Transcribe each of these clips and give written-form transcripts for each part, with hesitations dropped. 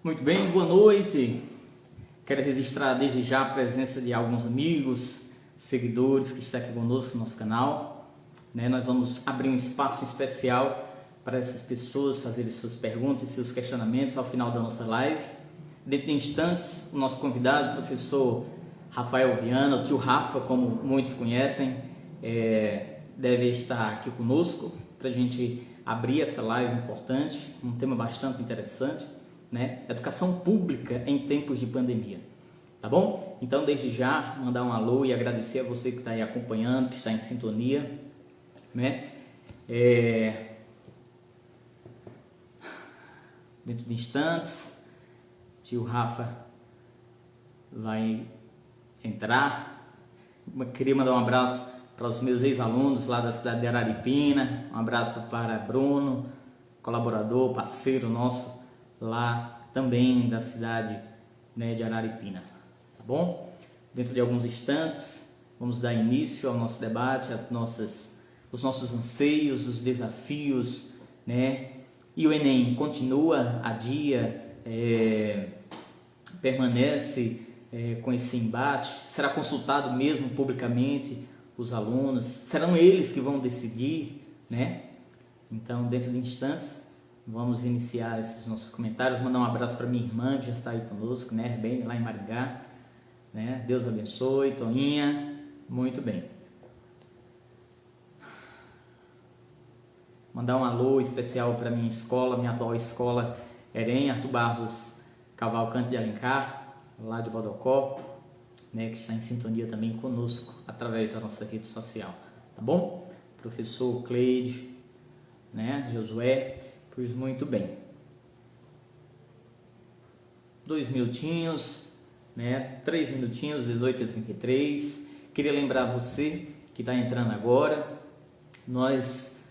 Muito bem, boa noite. Quero registrar desde já a presença de alguns amigos, seguidores que estão aqui conosco no nosso canal. Nós vamos abrir um espaço especial para essas pessoas fazerem suas perguntas e seus questionamentos ao final da nossa live. Dentro de instantes, o nosso convidado, o professor Rafael Viana, o tio Rafa, como muitos conhecem, deve estar aqui conosco para a gente abrir essa live importante, um tema bastante interessante, Educação pública em tempos de pandemia, tá bom? Então, desde já, mandar um alô e agradecer a você que está aí acompanhando, que está em sintonia, Dentro de instantes, tio Rafa vai entrar. Queria mandar um abraço para os meus ex-alunos lá da cidade de Araripina, um abraço para Bruno, colaborador, parceiro nosso lá também da cidade de Araripina, tá bom? Dentro de alguns instantes, vamos dar início ao nosso debate, os nossos anseios, os desafios, E o Enem continua a dia, permanece com esse embate, será consultado mesmo publicamente os alunos, serão eles que vão decidir, Então, dentro de instantes, vamos iniciar esses nossos comentários. Mandar um abraço para minha irmã que já está aí conosco, Bem, lá em Maringá, Deus abençoe, Toninha, muito bem. Mandar um alô especial para minha escola, minha atual escola, EREM Arthur Barros Cavalcante de Alencar, lá de Bodocó, que está em sintonia também conosco através da nossa rede social, tá bom? Professor Cleide, Josué, pois muito bem. 2 minutinhos, 3 minutinhos, 18h33. Queria lembrar você que está entrando agora, nós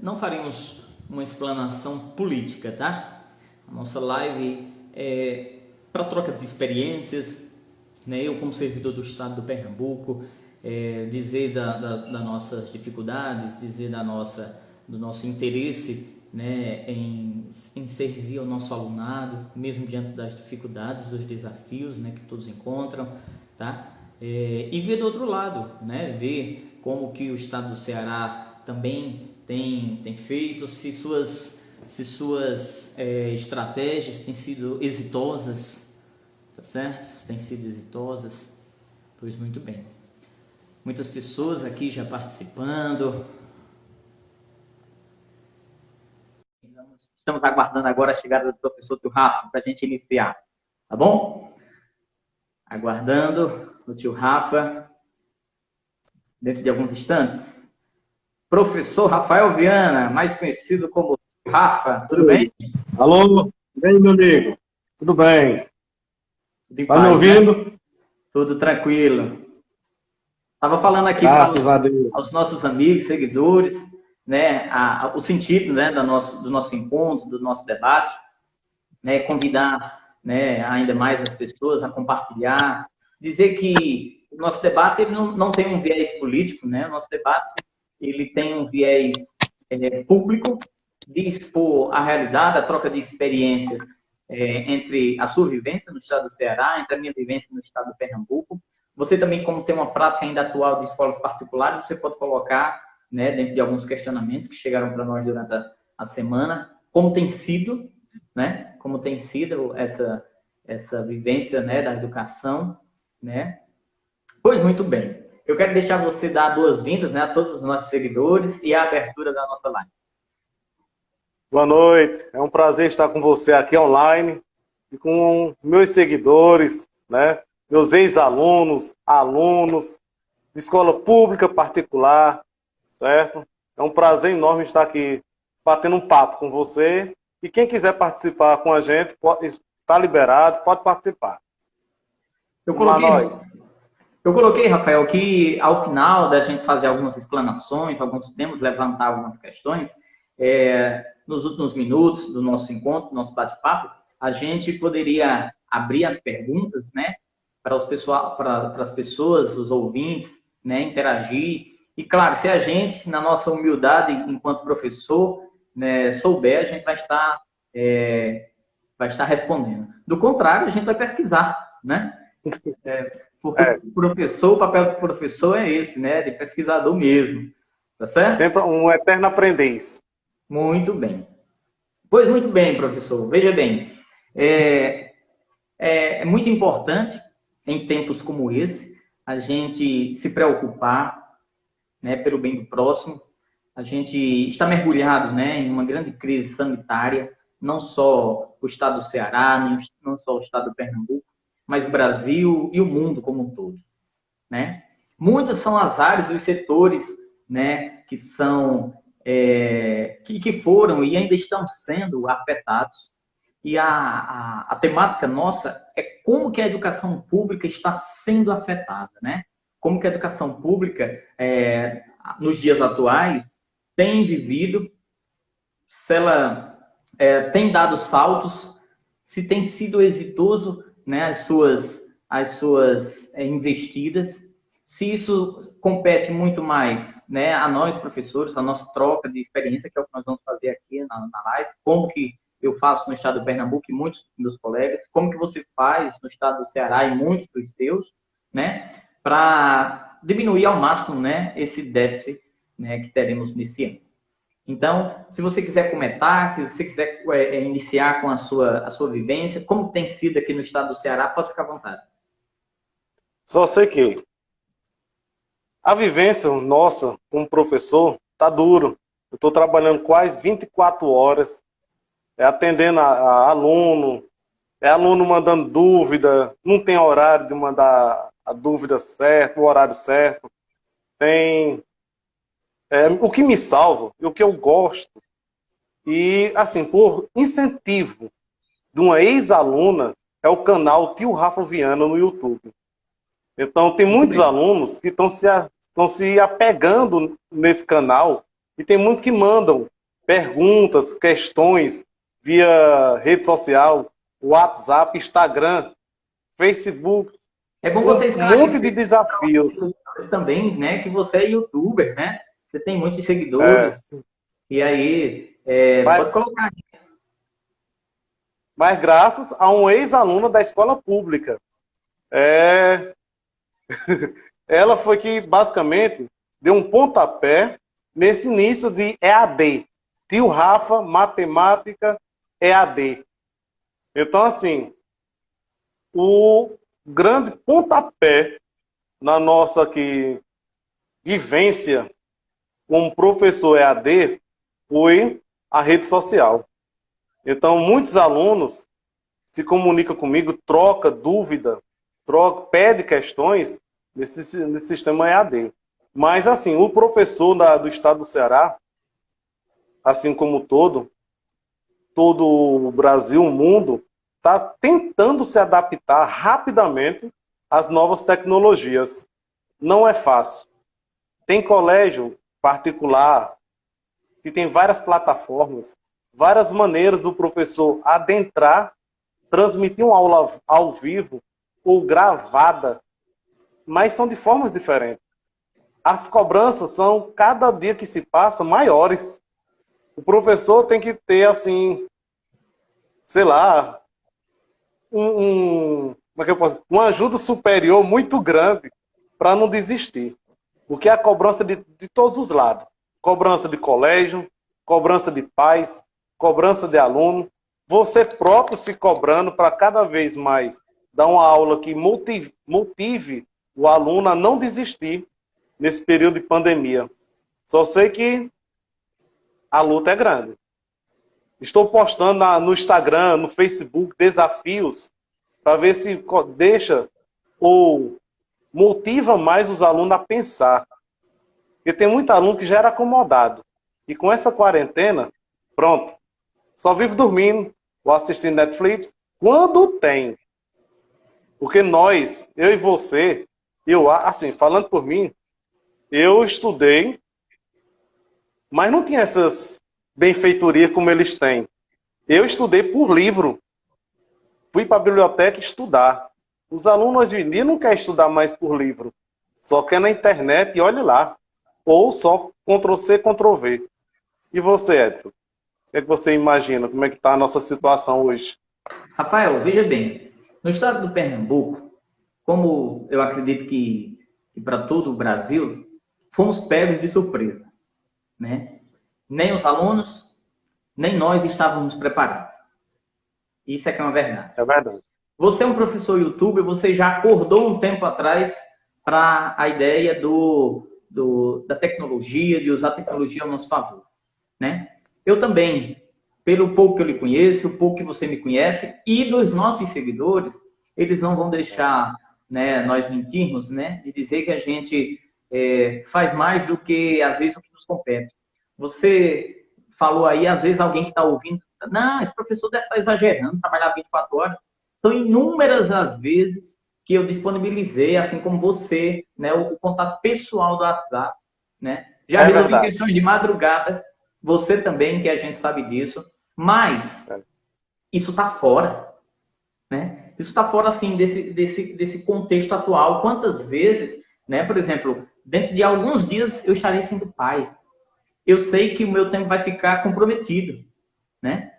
não faremos uma explanação política, tá? A nossa live é para troca de experiências, Eu, como servidor do Estado do Pernambuco, dizer das nossas dificuldades, dizer do nosso interesse, em servir ao nosso alunado, mesmo diante das dificuldades, dos desafios, que todos encontram, tá? E ver do outro lado, ver como que o Estado do Ceará também tem feito, se suas estratégias têm sido exitosas, tá certo? Se têm sido exitosas, pois muito bem. Muitas pessoas aqui já participando. Estamos aguardando agora a chegada do professor tio Rafa para a gente iniciar, tá bom? Aguardando o tio Rafa dentro de alguns instantes. Professor Rafael Viana, mais conhecido como tio Rafa, tudo bem? Alô, bem, meu amigo? Tudo bem? Tá me ouvindo? Tudo tranquilo. Estava falando aqui aos nossos amigos, seguidores, o sentido, do nosso encontro, do nosso debate, convidar, ainda mais as pessoas a compartilhar, dizer que o nosso debate ele não tem um viés político, O nosso debate ele tem um viés público de expor a realidade, a troca de experiência entre a sua vivência no estado do Ceará, entre a minha vivência no estado do Pernambuco. Você também, como tem uma prática ainda atual de escolas particulares, você pode colocar, dentro de alguns questionamentos que chegaram para nós durante a semana, como tem sido, como tem sido essa vivência, da educação, Pois muito bem. Eu quero deixar você dar boas-vindas, a todos os nossos seguidores e a abertura da nossa live. Boa noite. É um prazer estar com você aqui online e com meus seguidores, Meus ex-alunos, alunos de escola pública particular, certo? É um prazer enorme estar aqui batendo um papo com você. E quem quiser participar com a gente, está liberado, pode participar. Eu coloquei, Rafael, que ao final da gente fazer algumas explanações, alguns temas, levantar algumas questões, nos últimos minutos do nosso encontro, do nosso bate-papo, a gente poderia abrir as perguntas, para as pessoas, os ouvintes, interagir. E, claro, se a gente, na nossa humildade enquanto professor, souber, a gente vai estar vai estar respondendo. Do contrário, a gente vai pesquisar, né? Porque o papel do professor é esse, né? De pesquisador mesmo. Tá certo? Sempre um eterno aprendiz. Muito bem. Pois muito bem, professor. Veja bem, é muito importante, em tempos como esse, a gente se preocupar, né, pelo bem do próximo. A gente está mergulhado, né, em uma grande crise sanitária, não só o estado do Ceará, não só o estado do Pernambuco, mas o Brasil e o mundo como um todo, né? Muitas são as áreas e os setores, né, que são que foram e ainda estão sendo afetados. E a temática nossa é como que a educação pública está sendo afetada, né? Como que a educação pública, nos dias atuais, tem vivido, se ela tem dado saltos, se tem sido exitoso, né, as suas investidas, se isso compete muito mais, né, a nós, professores, a nossa troca de experiência, que é o que nós vamos fazer aqui na live, como que eu faço no estado do Pernambuco e muitos dos meus colegas, como que você faz no estado do Ceará e muitos dos seus, né, para diminuir ao máximo, né, esse déficit, né, que teremos nesse ano. Então, se você quiser comentar, se você quiser iniciar com a sua vivência, como tem sido aqui no estado do Ceará, pode ficar à vontade. Só sei que a vivência nossa como professor tá duro. Eu estou trabalhando quase 24 horas, atendendo a aluno, aluno mandando dúvida, não tem horário de mandar a dúvida certa, o horário certo. Tem o que me salva, o que eu gosto, e assim, por incentivo de uma ex-aluna, é o canal Tio Rafa Viana no YouTube. Então, tem muitos alunos que estão se apegando nesse canal, e tem muitos que mandam perguntas, questões via rede social, WhatsApp, Instagram, Facebook. É bom você um monte de desafios. Também, né, que você é youtuber, né? Você tem muitos seguidores. E aí, pode colocar aqui. Mas graças a um ex-aluno da escola pública. Ela foi que, basicamente, deu um pontapé nesse início de EAD. Tio Rafa, Matemática, EAD. Então, assim, o grande pontapé na nossa vivência como professor EAD foi a rede social. Então, muitos alunos se comunicam comigo, troca dúvida, pede questões nesse sistema EAD. Mas, assim, o professor do estado do Ceará, assim como todo o Brasil, o mundo, está tentando se adaptar rapidamente às novas tecnologias. Não é fácil. Tem colégio particular que tem várias plataformas, várias maneiras do professor adentrar, transmitir uma aula ao vivo ou gravada, mas são de formas diferentes. As cobranças são, cada dia que se passa, maiores. O professor tem que ter, assim, sei lá, uma ajuda superior muito grande para não desistir. Porque a cobrança de todos os lados. Cobrança de colégio, cobrança de pais, cobrança de aluno. Você próprio se cobrando para cada vez mais dar uma aula que motive o aluno a não desistir nesse período de pandemia. Só sei que a luta é grande. Estou postando no Instagram, no Facebook, desafios para ver se deixa ou motiva mais os alunos a pensar. Porque tem muito aluno que já era acomodado. E com essa quarentena, pronto, só vive dormindo ou assistindo Netflix quando tem. Porque nós, eu e você, assim, falando por mim, eu estudei, mas não tinha essas benfeitorias como eles têm. Eu estudei por livro. Fui para a biblioteca estudar. Os alunos hoje em dia não querem estudar mais por livro. Só quer na internet e olhe lá. Ou só Ctrl+C, Ctrl+V. E você, Edson? O que é que você imagina? Como é que está a nossa situação hoje? Rafael, veja bem, no estado do Pernambuco, como eu acredito que para todo o Brasil, fomos pegos de surpresa, né? Nem os alunos, nem nós estávamos preparados. Isso é que é uma verdade. É verdade. Você é um professor youtuber, você já acordou um tempo atrás para a ideia da tecnologia, de usar a tecnologia ao nosso favor, né? Eu também, pelo pouco que eu lhe conheço, o pouco que você me conhece, e dos nossos seguidores, eles não vão deixar, né, nós mentirmos, né, de dizer que a gente faz mais do que, às vezes, o que nos compete. Você falou aí, às vezes, alguém que está ouvindo, não, esse professor deve estar exagerando, trabalhar 24 horas. São inúmeras as vezes que eu disponibilizei, assim como você, né, o contato pessoal do WhatsApp, né? Já resolvi questões de madrugada, você também, que a gente sabe disso, mas isso está fora, né? Isso está fora, assim, desse contexto atual. Quantas vezes, né, por exemplo, dentro de alguns dias eu estarei sendo pai. Eu sei que o meu tempo vai ficar comprometido, né?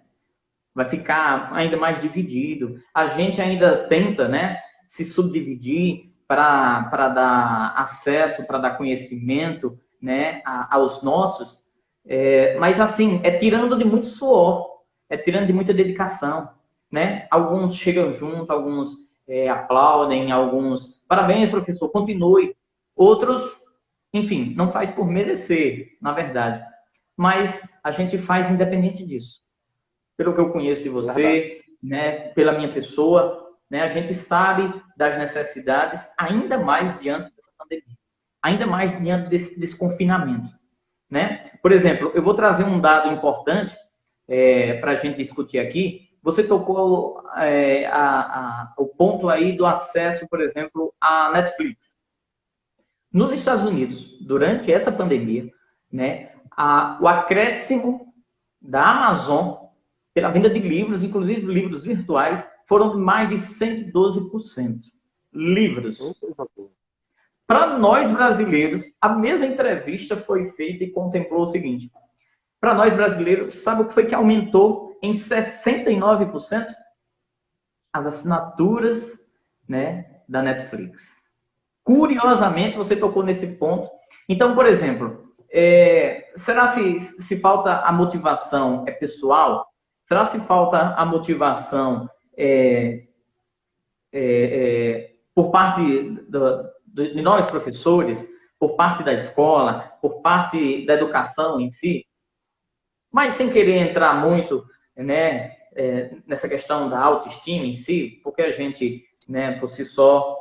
Vai ficar ainda mais dividido. A gente ainda tenta, né, se subdividir para dar acesso, para dar conhecimento, né, aos nossos. Mas, assim, é tirando de muito suor, é tirando de muita dedicação, né? Alguns chegam junto, alguns aplaudem, alguns, parabéns, professor, continue. Outros, enfim, não faz por merecer, na verdade. Mas a gente faz independente disso. Pelo que eu conheço de você, né, pela minha pessoa, né, a gente sabe das necessidades, ainda mais diante dessa pandemia, ainda mais diante desse confinamento, né? Por exemplo, eu vou trazer um dado importante para a gente discutir aqui. Você tocou o ponto aí do acesso, por exemplo, à Netflix. Nos Estados Unidos, durante essa pandemia, né, o acréscimo da Amazon pela venda de livros, inclusive livros virtuais, foram de mais de 112%. Livros. Para nós brasileiros, a mesma entrevista foi feita e contemplou o seguinte: para nós brasileiros, sabe o que foi que aumentou em 69%? As assinaturas, né, da Netflix. Curiosamente, você tocou nesse ponto. Então, por exemplo, será se falta a motivação pessoal? Será se falta a motivação por parte de nós, professores, por parte da escola, por parte da educação em si? Mas sem querer entrar muito, né, nessa questão da autoestima em si, porque a gente, né, por si só,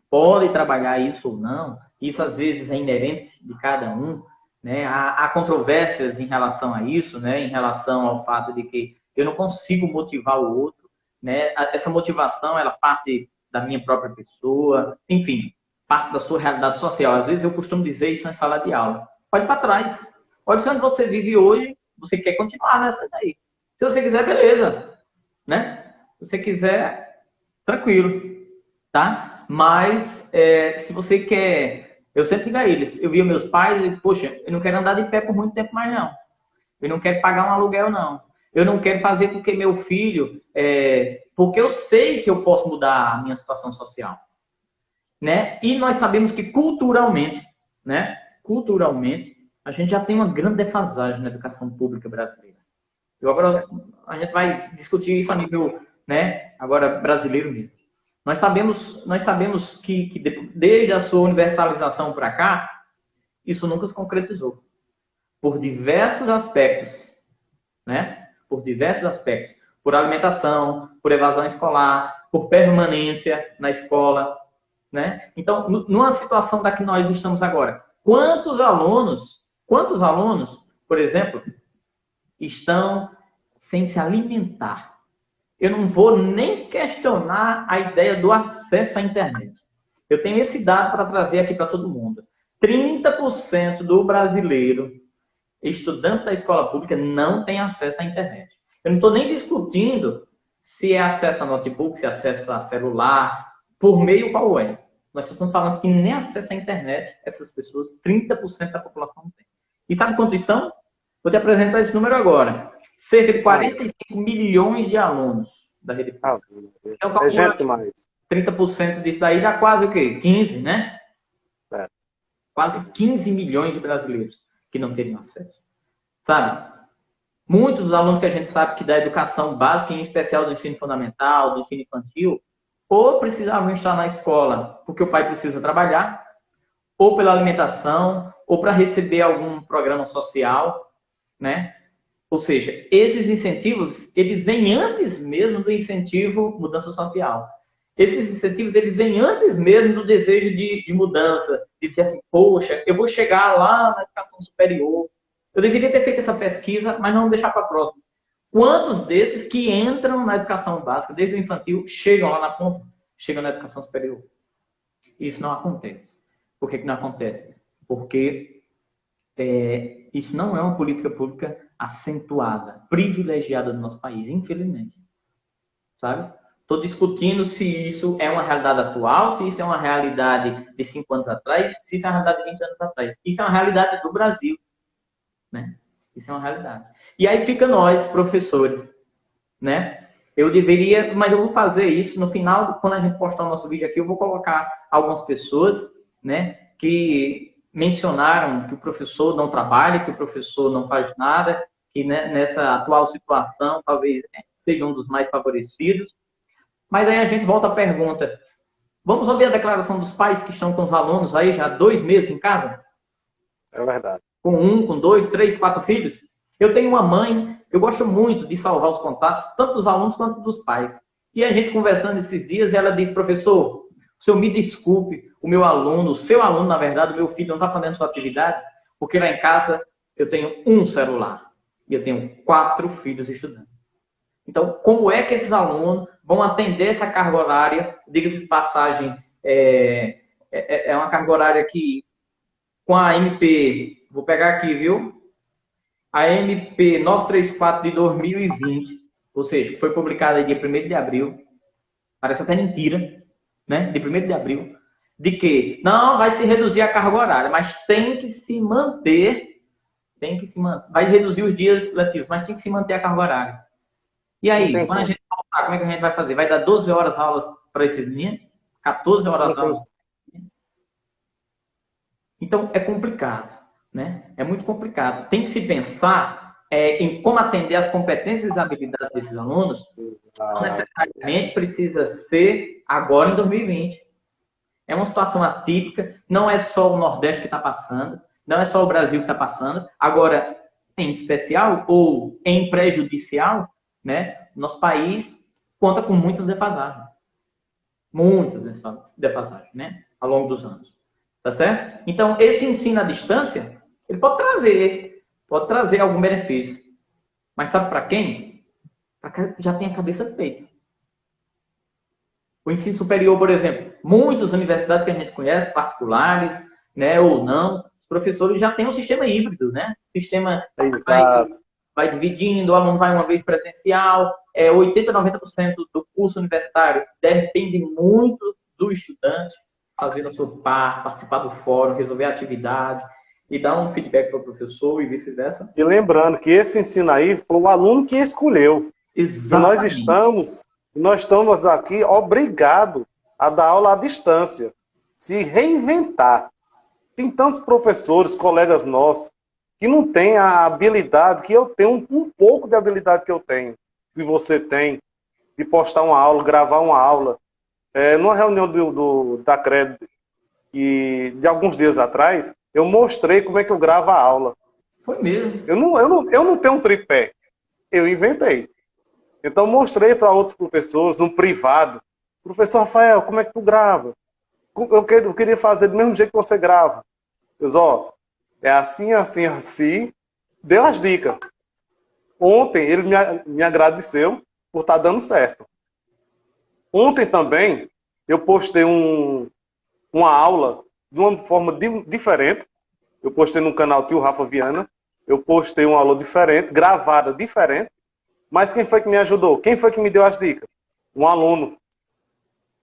pode trabalhar isso ou não, isso às vezes é inerente de cada um, né? Há controvérsias em relação a isso, né? Em relação ao fato de que eu não consigo motivar o outro, né? Essa motivação, ela parte da minha própria pessoa, enfim, parte da sua realidade social. Às vezes eu costumo dizer isso em sala de aula. Olhe para trás. Olha se onde você vive hoje, você quer continuar nessa daí. Se você quiser, beleza, né? Se você quiser, tranquilo, tá? Mas, se você quer... Eu sempre digo a eles, eu via meus pais e, poxa, eu não quero andar de pé por muito tempo mais, não. Eu não quero pagar um aluguel, não. Eu não quero fazer porque meu filho... porque eu sei que eu posso mudar a minha situação social, né? E nós sabemos que culturalmente, né? Culturalmente, a gente já tem uma grande defasagem na educação pública brasileira. Agora, a gente vai discutir isso a nível, né? Agora, brasileiro mesmo. Nós sabemos que desde a sua universalização para cá, isso nunca se concretizou. Por diversos aspectos, né? Por diversos aspectos. Por alimentação, por evasão escolar, por permanência na escola, né? Então, numa situação da que nós estamos agora, quantos alunos, por exemplo, estão sem se alimentar? Eu não vou nem questionar a ideia do acesso à internet. Eu tenho esse dado para trazer aqui para todo mundo. 30% do brasileiro, estudante da escola pública, não tem acesso à internet. Eu não estou nem discutindo se é acesso a notebook, se é acesso a celular, por meio qual é. Nós estamos falando que nem acesso à internet, essas pessoas, 30% da população não tem. E sabe quantos são? Vou te apresentar esse número agora. Cerca de 45 milhões milhões de alunos da rede pública. Então, é gente mais. 30% disso aí dá quase o quê? 15, né? É. Quase 15 milhões de brasileiros que não teriam acesso. Sabe? Muitos dos alunos que a gente sabe que da educação básica, em especial do ensino fundamental, do ensino infantil, ou precisavam estar na escola porque o pai precisa trabalhar, ou pela alimentação, ou para receber algum programa social, né? Ou seja, esses incentivos, eles vêm antes mesmo do incentivo mudança social. Esses incentivos, eles vêm antes mesmo do desejo de mudança, de dizer assim, poxa, eu vou chegar lá na educação superior, eu deveria ter feito essa pesquisa, mas não deixar para a próxima. Quantos desses que entram na educação básica, desde o infantil, chegam lá na ponta, chegam na educação superior? Isso não acontece. Por que não acontece? Porque isso não é uma política pública acentuada, privilegiada do nosso país, infelizmente. Sabe? Estou discutindo se isso é uma realidade atual, se isso é uma realidade de 5 anos atrás, se isso é uma realidade de 20 anos atrás. Isso é uma realidade do Brasil. Né? Isso é uma realidade. E aí fica nós, professores, né? Eu deveria, mas eu vou fazer isso no final, quando a gente postar o nosso vídeo aqui, eu vou colocar algumas pessoas, né, que mencionaram que o professor não trabalha, que o professor não faz nada, que né, nessa atual situação talvez seja um dos mais favorecidos. Mas aí a gente volta à pergunta, vamos ouvir a declaração dos pais que estão com os alunos aí já há 2 meses em casa? É verdade. Com 1, com 2, 3, 4 filhos. Eu tenho uma mãe, eu gosto muito de salvar os contatos, tanto dos alunos quanto dos pais. E a gente conversando esses dias, ela disse, professor, o senhor me desculpe, o meu aluno, o seu aluno, na verdade, o meu filho não está fazendo sua atividade, porque lá em casa eu tenho um celular e eu tenho 4 filhos estudando. Então, como é que esses alunos vão atender essa carga horária? Diga-se de passagem, é uma carga horária que, com a MP, vou pegar aqui, viu? A MP 934 de 2020, ou seja, que foi publicada dia 1º de abril, parece até mentira, né? De 1º de abril, de que não vai se reduzir a carga horária, mas tem que se manter, vai reduzir os dias letivos, mas tem que se manter a carga horária. E aí, quando a gente voltar, como é que a gente vai fazer? Vai dar 12 horas aulas para esses meninos? 14 horas aulas? Então, é complicado, né? É muito complicado. Tem que se pensar em como atender as competências e habilidades desses alunos. Não necessariamente precisa ser agora em 2020. É uma situação atípica, não é só o Nordeste que está passando, não é só o Brasil que está passando. Agora, em especial ou em prejudicial, né? Nosso país conta com muitas defasagens. Muitas defasagens, né? Ao longo dos anos. Tá certo? Então, esse ensino à distância, ele pode trazer algum benefício. Mas sabe para quem? Para quem já tem a cabeça feita. O ensino superior, por exemplo, muitas universidades que a gente conhece, particulares, né, ou não, os professores já têm um sistema híbrido, né? O sistema vai dividindo, o aluno vai uma vez presencial, 80%, 90% do curso universitário depende muito do estudante fazer a sua parte, participar do fórum, resolver a atividade e dar um feedback para o professor e vice-versa. E lembrando que esse ensino aí foi o aluno que escolheu. Exatamente. E nós estamos aqui obrigados a dar aula à distância, se reinventar. Tem tantos professores, colegas nossos, que não têm a habilidade que eu tenho, um pouco de habilidade que eu tenho, que você tem, de postar uma aula, gravar uma aula. Numa reunião da CRED, de alguns dias atrás, eu mostrei como é que eu gravo a aula. Foi mesmo. Eu não tenho um tripé. Eu inventei. Então, mostrei para outros professores, no privado. Professor Rafael, como é que tu grava? Eu queria fazer do mesmo jeito que você grava. Eu disse, é assim, assim, assim. Deu as dicas. Ontem, ele me agradeceu por estar dando certo. Ontem também, eu postei uma aula de uma forma diferente. Eu postei no canal Tio Rafa Viana. Eu postei uma aula diferente, gravada diferente. Mas quem foi que me ajudou? Quem foi que me deu as dicas? Um aluno.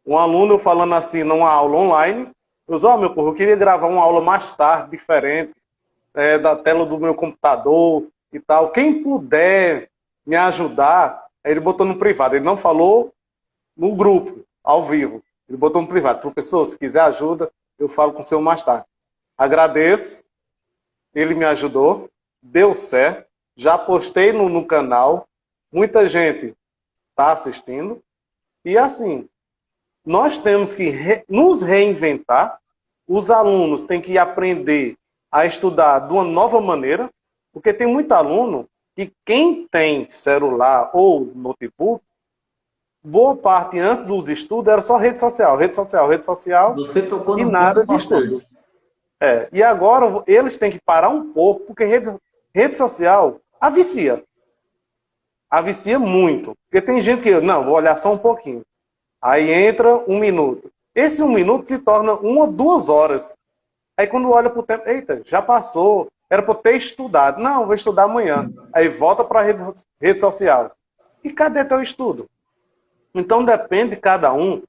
Um aluno falando assim, numa aula online. Eu disse, meu povo, eu queria gravar uma aula mais tarde, diferente, da tela do meu computador e tal. Quem puder me ajudar, Aí ele botou no privado, ele não falou no grupo, ao vivo. Ele botou no privado. Professor, se quiser ajuda, eu falo com o senhor mais tarde. Agradeço, ele me ajudou, deu certo, já postei no canal, muita gente está assistindo, e assim, nós temos que nos reinventar, os alunos têm que aprender a estudar de uma nova maneira, porque tem muito aluno que quem tem celular ou notebook, boa parte antes dos estudos era só rede social, rede social, rede social, Você tocou e num nada ponto de estudo. importante. E agora eles têm que parar um pouco, porque rede social avicia. Avicia muito. Porque tem gente que, não, vou olhar só um pouquinho. Aí entra 1 minuto. Esse 1 minuto se torna 1 ou 2 horas. Aí quando olha para o tempo, eita, já passou. Era para eu ter estudado. Não, vou estudar amanhã. Aí volta para a rede social. E cadê teu estudo? Então depende de cada um.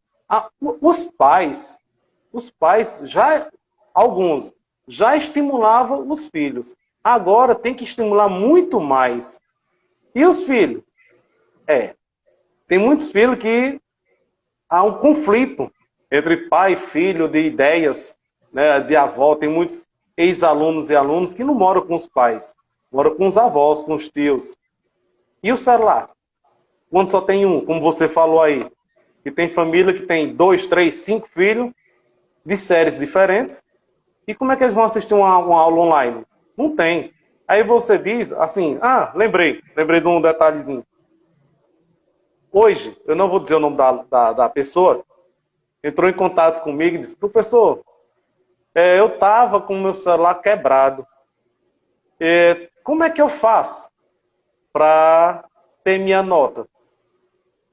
Os pais já, alguns, já estimulavam os filhos. Agora tem que estimular muito mais. E os filhos? Tem muitos filhos que há um conflito entre pai e filho de ideias, né, de avó. Tem muitos ex-alunos e alunos que não moram com os pais, moram com os avós, com os tios. E o celular? Quando só tem um, como você falou aí, que tem família que tem 2, 3, 5 filhos de séries diferentes, e como é que eles vão assistir uma aula online? Não tem. Aí você diz assim, lembrei de um detalhezinho. Hoje, eu não vou dizer o nome da pessoa, entrou em contato comigo e disse, professor, eu estava com o meu celular quebrado. Como é que eu faço para ter minha nota?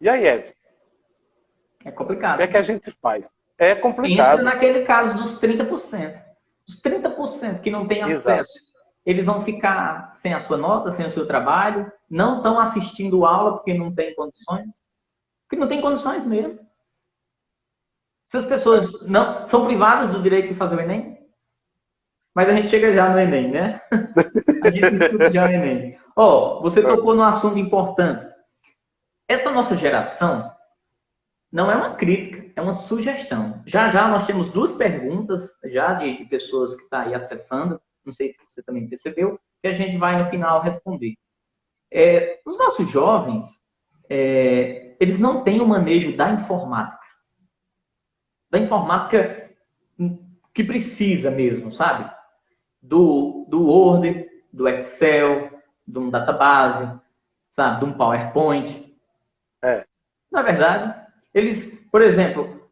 E aí, Edson? É complicado. O que é que a gente faz? É complicado. Entra naquele caso dos 30%. Os 30% que não têm acesso, exato, eles vão ficar sem a sua nota, sem o seu trabalho, não estão assistindo aula porque não tem condições. Porque não tem condições mesmo. Essas pessoas não são privadas do direito de fazer o Enem? Mas a gente chega já no Enem, né? A gente discute já no Enem. Você tocou num assunto importante. Essa nossa geração não é uma crítica, é uma sugestão. Já nós temos 2 perguntas já de pessoas que estão aí acessando, não sei se você também percebeu, que a gente vai no final responder. Os nossos jovens, eles não têm o manejo da informática. Da informática que precisa mesmo, sabe? Do Word, do Excel, de um database, sabe? De um PowerPoint. Na verdade, eles, por exemplo,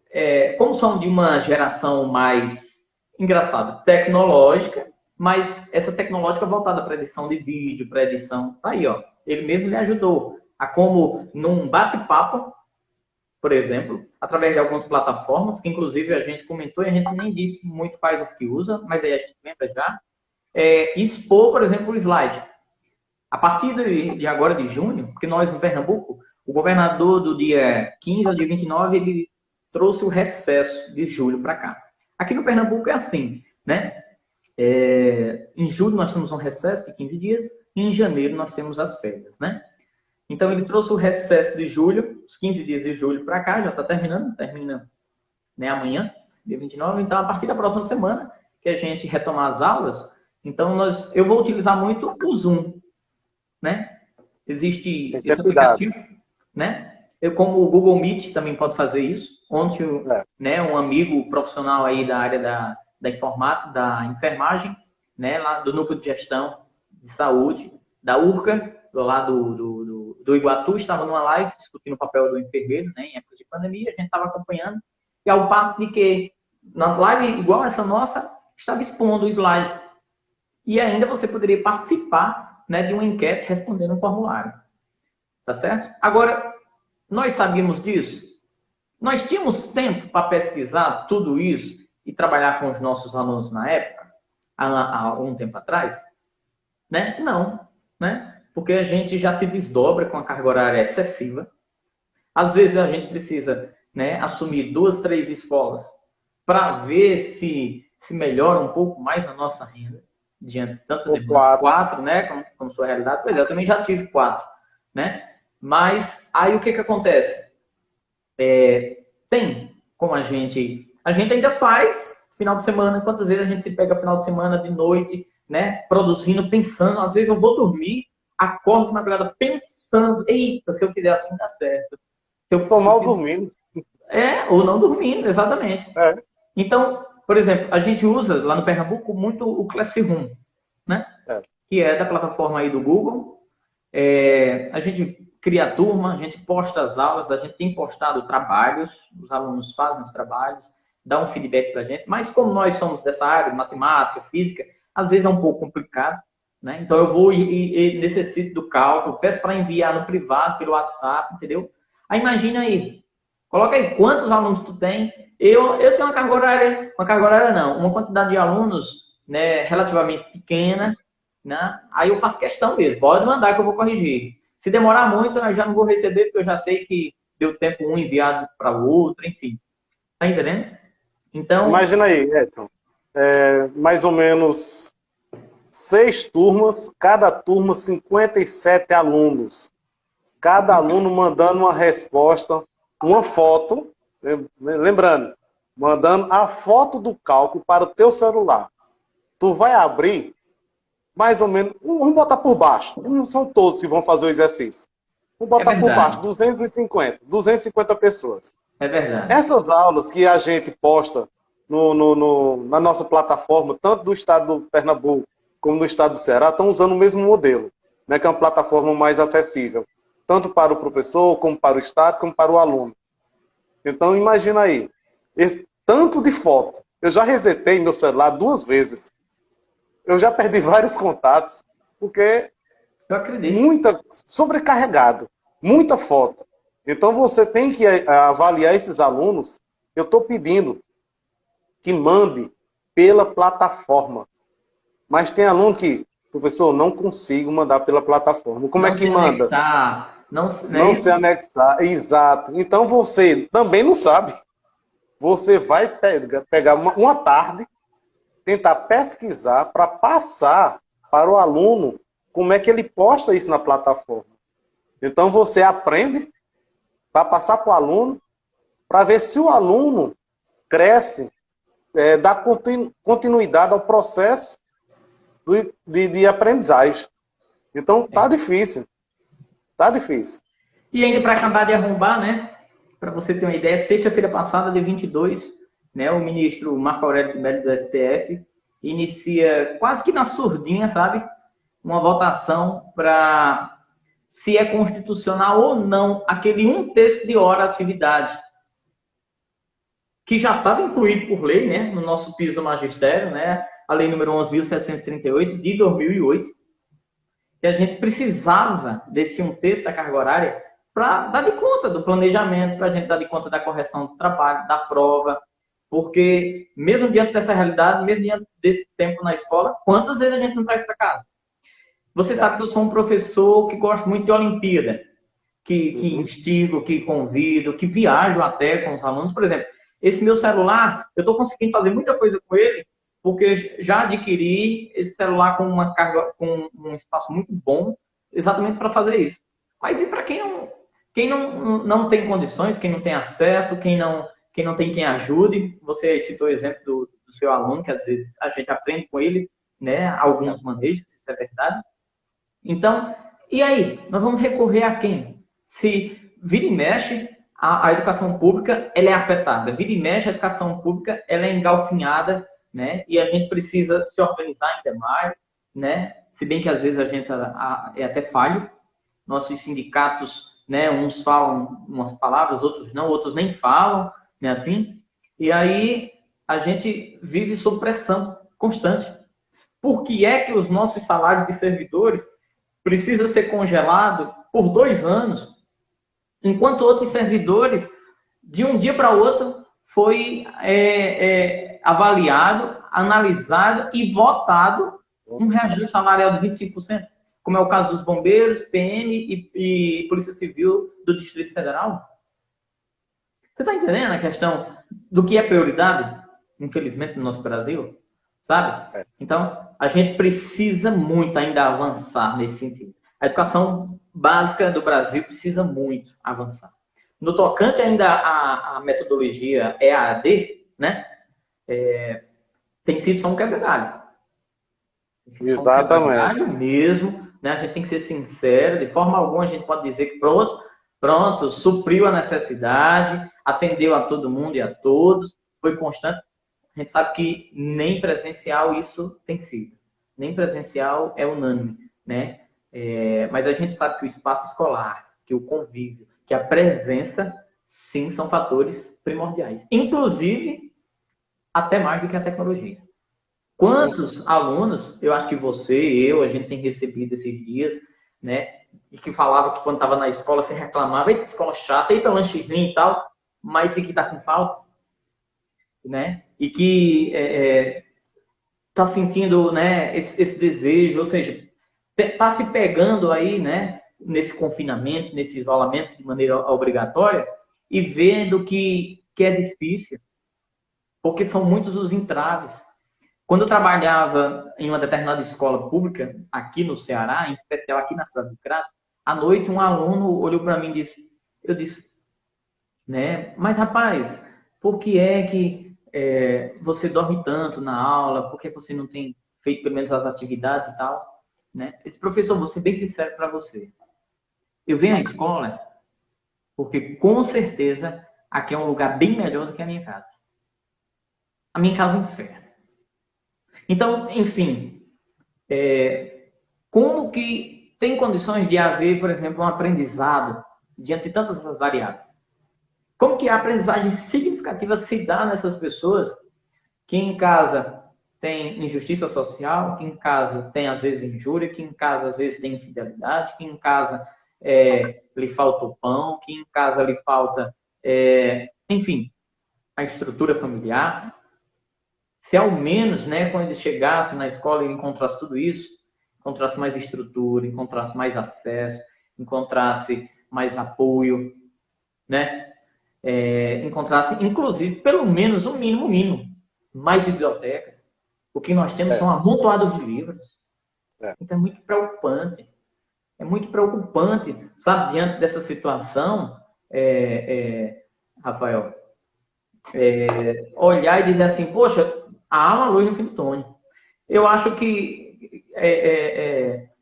como são de uma geração mais, engraçada, tecnológica, mas essa tecnológica voltada para edição de vídeo, para edição, tá aí, ó. Ele mesmo lhe ajudou a como, num bate-papo, por exemplo, através de algumas plataformas, que inclusive a gente comentou e a gente nem disse muito países que usa, mas aí a gente lembra já, expor, por exemplo, o slide. A partir de agora de junho, porque nós no Pernambuco, o governador do dia 15 ao dia 29, ele trouxe o recesso de julho para cá. Aqui no Pernambuco é assim, né? Em julho nós temos um recesso de 15 dias, e em janeiro nós temos as férias, né? Então ele trouxe o recesso de julho, os 15 dias de julho para cá, já está termina, né, amanhã, dia 29. Então, a partir da próxima semana, que a gente retomar as aulas, então eu vou utilizar muito o Zoom, né? Existe esse aplicativo, né? Como o Google Meet também pode fazer isso. Ontem, né, um amigo profissional aí da área da informática, da enfermagem, né, lá do Núcleo de Gestão de Saúde, da URCA, lá do Iguatu, estava numa live discutindo o papel do enfermeiro, né, em época de pandemia, a gente estava acompanhando, e ao passo de que na live, igual essa nossa, estava expondo o slide. E ainda você poderia participar, né, de uma enquete respondendo um formulário. Tá certo? Agora, nós sabíamos disso? Nós tínhamos tempo para pesquisar tudo isso e trabalhar com os nossos alunos na época, há algum tempo atrás? Né? Não, né? Porque a gente já se desdobra com a carga horária excessiva. Às vezes a gente precisa, né, assumir 2, 3 escolas para ver se melhora um pouco mais a nossa renda diante de tanta demanda. 4, né? Como sua realidade. Pois é, eu também já tive 4, né? Mas aí o que acontece? Tem como a gente ainda faz final de semana, quantas vezes a gente se pega final de semana de noite, né, produzindo, pensando, às vezes eu vou dormir, acordo de madrugada pensando, eita, se eu fizer assim dá certo. Tô mal dormindo. Ou não dormindo, exatamente. É. Então, por exemplo, a gente usa lá no Pernambuco muito o Classroom, né? Que é da plataforma aí do Google. A gente cria a turma, a gente posta as aulas, a gente tem postado trabalhos, os alunos fazem os trabalhos, dão um feedback para a gente, mas como nós somos dessa área, matemática, física, às vezes é um pouco complicado, né? Então eu vou e necessito do cálculo, peço para enviar no privado, pelo WhatsApp, entendeu? Aí imagina aí, coloca aí quantos alunos tu tem. Eu tenho uma carga horária não, uma quantidade de alunos, né, relativamente pequena, né? Aí eu faço questão mesmo, pode mandar que eu vou corrigir. Se demorar muito, eu já não vou receber, porque eu já sei que deu tempo um enviado para o outro, enfim. Tá entendendo? Então... Imagina aí, Edson, mais ou menos 6 turmas, cada turma 57 alunos. Cada aluno mandando uma resposta, uma foto, lembrando, mandando a foto do cálculo para o teu celular. Tu vai abrir, mais ou menos, vamos botar por baixo, não são todos que vão fazer o exercício. Vamos botar por baixo, 250 pessoas. É verdade. Essas aulas que a gente posta na nossa plataforma, tanto do estado do Pernambuco como do estado do Ceará, estão usando o mesmo modelo, né, que é uma plataforma mais acessível, tanto para o professor, como para o estado, como para o aluno. Então, imagina aí, esse tanto de foto. Eu já resetei meu celular 2 vezes. Eu já perdi vários contatos, porque sobrecarregado, muita foto. Então, você tem que avaliar esses alunos. Eu estou pedindo que mande pela plataforma. Mas tem aluno que, professor, não consigo mandar pela plataforma. Como é que manda? Não se anexar, exato. Então você também não sabe. Você vai pegar uma tarde, tentar pesquisar para passar para o aluno como é que ele posta isso na plataforma. Então você aprende para passar para o aluno, para ver se o aluno cresce, dá continuidade ao processo de aprendizagem. Então tá difícil. Tá difícil. E ainda para acabar de arrombar, né? Para você ter uma ideia, sexta-feira passada, de 22, né, o ministro Marco Aurélio Melo do STF inicia quase que na surdinha, sabe? Uma votação para se é constitucional ou não aquele 1/3 de hora de atividade que já estava incluído por lei, né, no nosso piso do magistério, né, a lei número 11.738 de 2008. E a gente precisava desse 1/3 da carga horária para dar de conta do planejamento, para a gente dar de conta da correção do trabalho, da prova, porque mesmo diante dessa realidade, mesmo diante desse tempo na escola, quantas vezes a gente não traz para casa? Você sabe que eu sou um professor que gosto muito de Olimpíada, que instigo, que convido, que viajo até com os alunos. Por exemplo, esse meu celular, eu estou conseguindo fazer muita coisa com ele, porque eu já adquiri esse celular com uma carga, com um espaço muito bom, exatamente para fazer isso. Mas e para quem não tem condições, quem não tem acesso, quem não tem quem ajude? Você citou o exemplo do seu aluno, que às vezes a gente aprende com eles, né, alguns manejos, isso é verdade. Então, e aí? Nós vamos recorrer a quem? Se vira e mexe, a educação pública ela é afetada. Vira e mexe, a educação pública ela é engalfinhada, né? E a gente precisa se organizar ainda mais, né? Se bem que às vezes a gente é até falho. Nossos sindicatos, né? Uns falam umas palavras, outros não, outros nem falam, né? Assim. E aí a gente vive sob pressão constante. Por que é que os nossos salários de servidores precisam ser congelados por 2 anos, enquanto outros servidores, de um dia para outro, foi avaliado, analisado e votado um reajuste salarial de 25%, como é o caso dos bombeiros, PM e Polícia Civil do Distrito Federal? Você está entendendo a questão do que é prioridade, infelizmente, no nosso Brasil? Sabe? Então, a gente precisa muito ainda avançar nesse sentido. A educação básica do Brasil precisa muito avançar. No tocante ainda à metodologia EAD, né? Tem sido só um quebra-galho. Exatamente. Mesmo, né? A gente tem que ser sincero, de forma alguma a gente pode dizer que pronto, supriu a necessidade, atendeu a todo mundo e a todos, foi constante. A gente sabe que nem presencial isso tem sido. Nem presencial é unânime, né? Mas a gente sabe que o espaço escolar, que o convívio, que a presença, sim, são fatores primordiais. Inclusive, até mais do que a tecnologia. Quantos alunos, eu acho que você, a gente tem recebido esses dias, né? E que falava que quando estava na escola você reclamava, eita, escola chata, eita, lanche ruim e tal, mas e que está com falta, né? E que está sentindo, né, esse desejo, ou seja, está se pegando aí, né, nesse confinamento, nesse isolamento de maneira obrigatória e vendo que é difícil, porque são muitos os entraves. Quando eu trabalhava em uma determinada escola pública, aqui no Ceará, em especial aqui na cidade do Crato, à noite um aluno olhou para mim e disse, né, mas rapaz, por que é que você dorme tanto na aula? Por que você não tem feito pelo menos as atividades e tal? Né? Eu disse, professor, vou ser bem sincero para você. Eu venho à escola porque, com certeza, aqui é um lugar bem melhor do que a minha casa. A minha casa é um inferno. Então, enfim, como que tem condições de haver, por exemplo, um aprendizado diante de tantas variáveis? Como que a aprendizagem significativa se dá nessas pessoas que em casa tem injustiça social, que em casa tem, às vezes, injúria, que em casa, às vezes, tem infidelidade, que em casa lhe falta o pão, que em casa lhe falta, enfim, a estrutura familiar. Se ao menos, né, quando ele chegasse na escola e encontrasse tudo isso, encontrasse mais estrutura, encontrasse mais acesso, encontrasse mais apoio, né? Encontrasse, inclusive, pelo menos um mínimo, mais bibliotecas. O que nós temos são amontoados de livros. Então é muito preocupante. É muito preocupante, sabe, diante dessa situação, Rafael, olhar e dizer assim, poxa, há uma luz no fim do túnel. Eu acho que,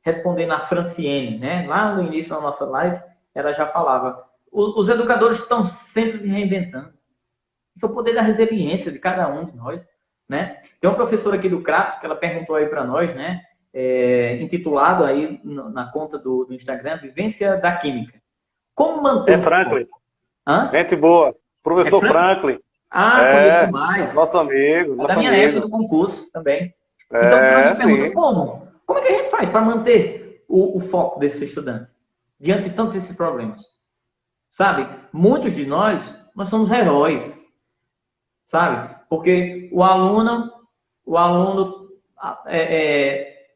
respondendo a Franciene, né, lá no início da nossa live, ela já falava, os educadores estão sempre se reinventando. Isso é o poder da resiliência de cada um de nós, né? Tem uma professora aqui do Crato que ela perguntou aí para nós, né, intitulado aí na conta do Instagram, Vivência da Química. Como manter... Franklin. Hã? Gente boa. Professor Franklin. Conheço demais. Nosso amigo. Da minha época do concurso também. Então, ela me pergunta, como? Como é que a gente faz para manter o foco desse estudante diante de todos esses problemas? Sabe? Muitos de nós somos heróis. Sabe? Porque o aluno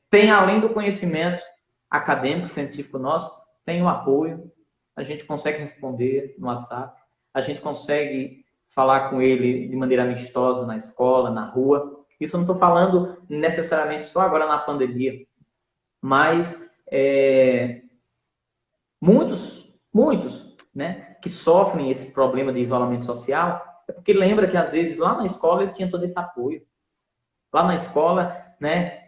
tem, além do conhecimento acadêmico, científico nosso, tem o apoio. A gente consegue responder no WhatsApp. A gente consegue falar com ele de maneira amistosa na escola, na rua. Isso eu não estou falando necessariamente só agora na pandemia. Mas muitos, né, que sofrem esse problema de isolamento social, é porque lembra que às vezes lá na escola ele tinha todo esse apoio. Lá na escola, né,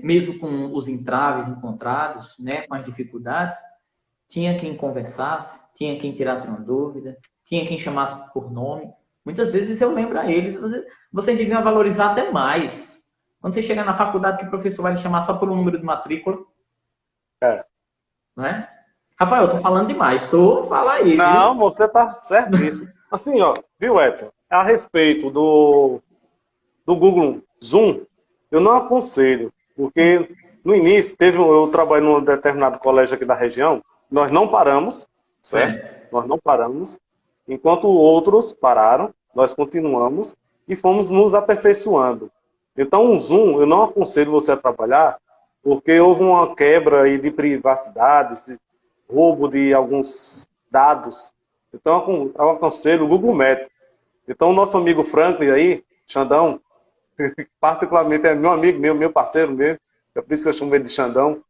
mesmo com os entraves encontrados, né, com as dificuldades, tinha quem conversasse, tinha quem tirasse uma dúvida, tinha quem chamasse por nome. Muitas vezes eu lembro a eles, vocês deviam valorizar até mais. Quando você chegar na faculdade que o professor vai lhe chamar só pelo número de matrícula. Não é? Rafael, eu tô falando demais. Fala aí. Não, viu? Você tá certíssimo. Assim, ó, viu, Edson? A respeito do Google Zoom, eu não aconselho, porque no início, eu trabalho num determinado colégio aqui da região, nós não paramos, certo? Nós não paramos, enquanto outros pararam, nós continuamos e fomos nos aperfeiçoando. Então, o Zoom, eu não aconselho você a trabalhar, porque houve uma quebra aí de privacidade, roubo de alguns dados. Então, eu aconselho o Google Meet. Então, o nosso amigo Franklin aí, Xandão, particularmente é meu amigo meu parceiro mesmo, é por isso que eu chamo ele de Xandão.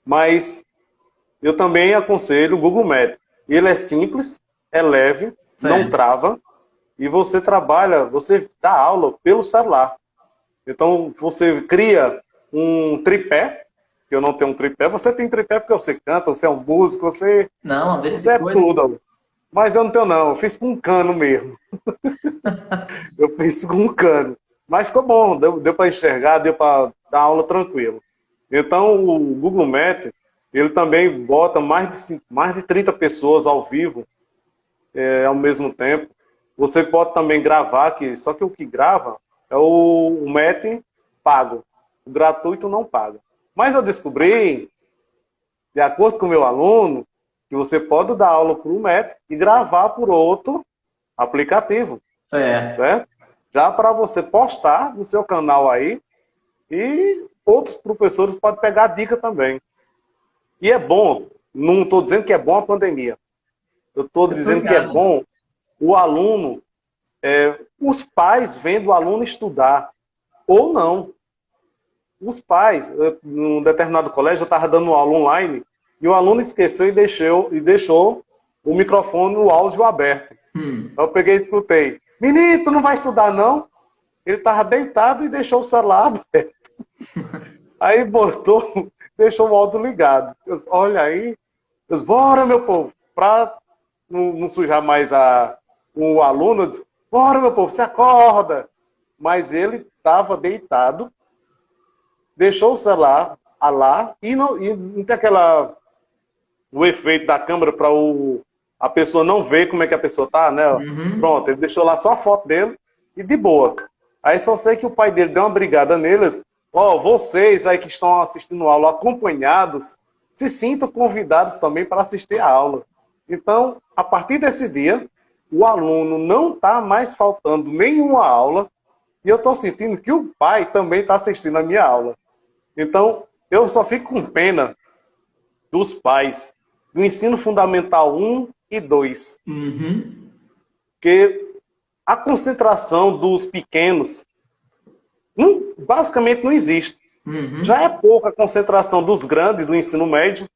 Mas eu também aconselho o Google Meet. Ele é simples, é leve, não trava, e você trabalha, você dá aula pelo celular. Então, você cria um tripé, que eu não tenho um tripé, você tem tripé porque você canta, você é um músico, você é tudo. Mas eu não tenho não, eu fiz com um cano mesmo. Eu fiz com um cano. Mas ficou bom, deu para enxergar, deu para dar aula tranquilo. Então, o Google Meet, ele também bota mais de 30 pessoas ao vivo, ao mesmo tempo. Você pode também gravar, só que o que grava é o Meet pago. O gratuito não paga. Mas eu descobri, de acordo com o meu aluno, que você pode dar aula por um Meet e gravar por outro aplicativo. Certo? Já para você postar no seu canal aí, e outros professores podem pegar a dica também. E é bom, não estou dizendo que é bom a pandemia. Eu estou dizendo que é bom o aluno, os pais vendo o aluno estudar, ou não. Os pais, num determinado colégio, eu estava dando aula online, e o aluno esqueceu e deixou o microfone, o áudio aberto. Eu peguei e escutei. Menino, tu não vai estudar, não? Ele estava deitado e deixou o celular aberto. Aí deixou o áudio ligado. Olha aí. Bora, meu povo. Para não sujar mais o aluno, eu disse, bora, meu povo, você acorda. Mas ele estava deitado, deixou o celular lá e não tem o efeito da câmera para a pessoa não ver como é que a pessoa tá, né? Pronto, ele deixou lá só a foto dele e de boa. Aí só sei que o pai dele deu uma brigada neles. Vocês aí que estão assistindo a aula acompanhados, se sintam convidados também para assistir a aula. Então, a partir desse dia, o aluno não está mais faltando nenhuma aula e eu estou sentindo que o pai também está assistindo a minha aula. Então, eu só fico com pena dos pais do ensino fundamental 1 e 2. Porque a concentração dos pequenos basicamente não existe. Já é pouca a concentração dos grandes do ensino médio,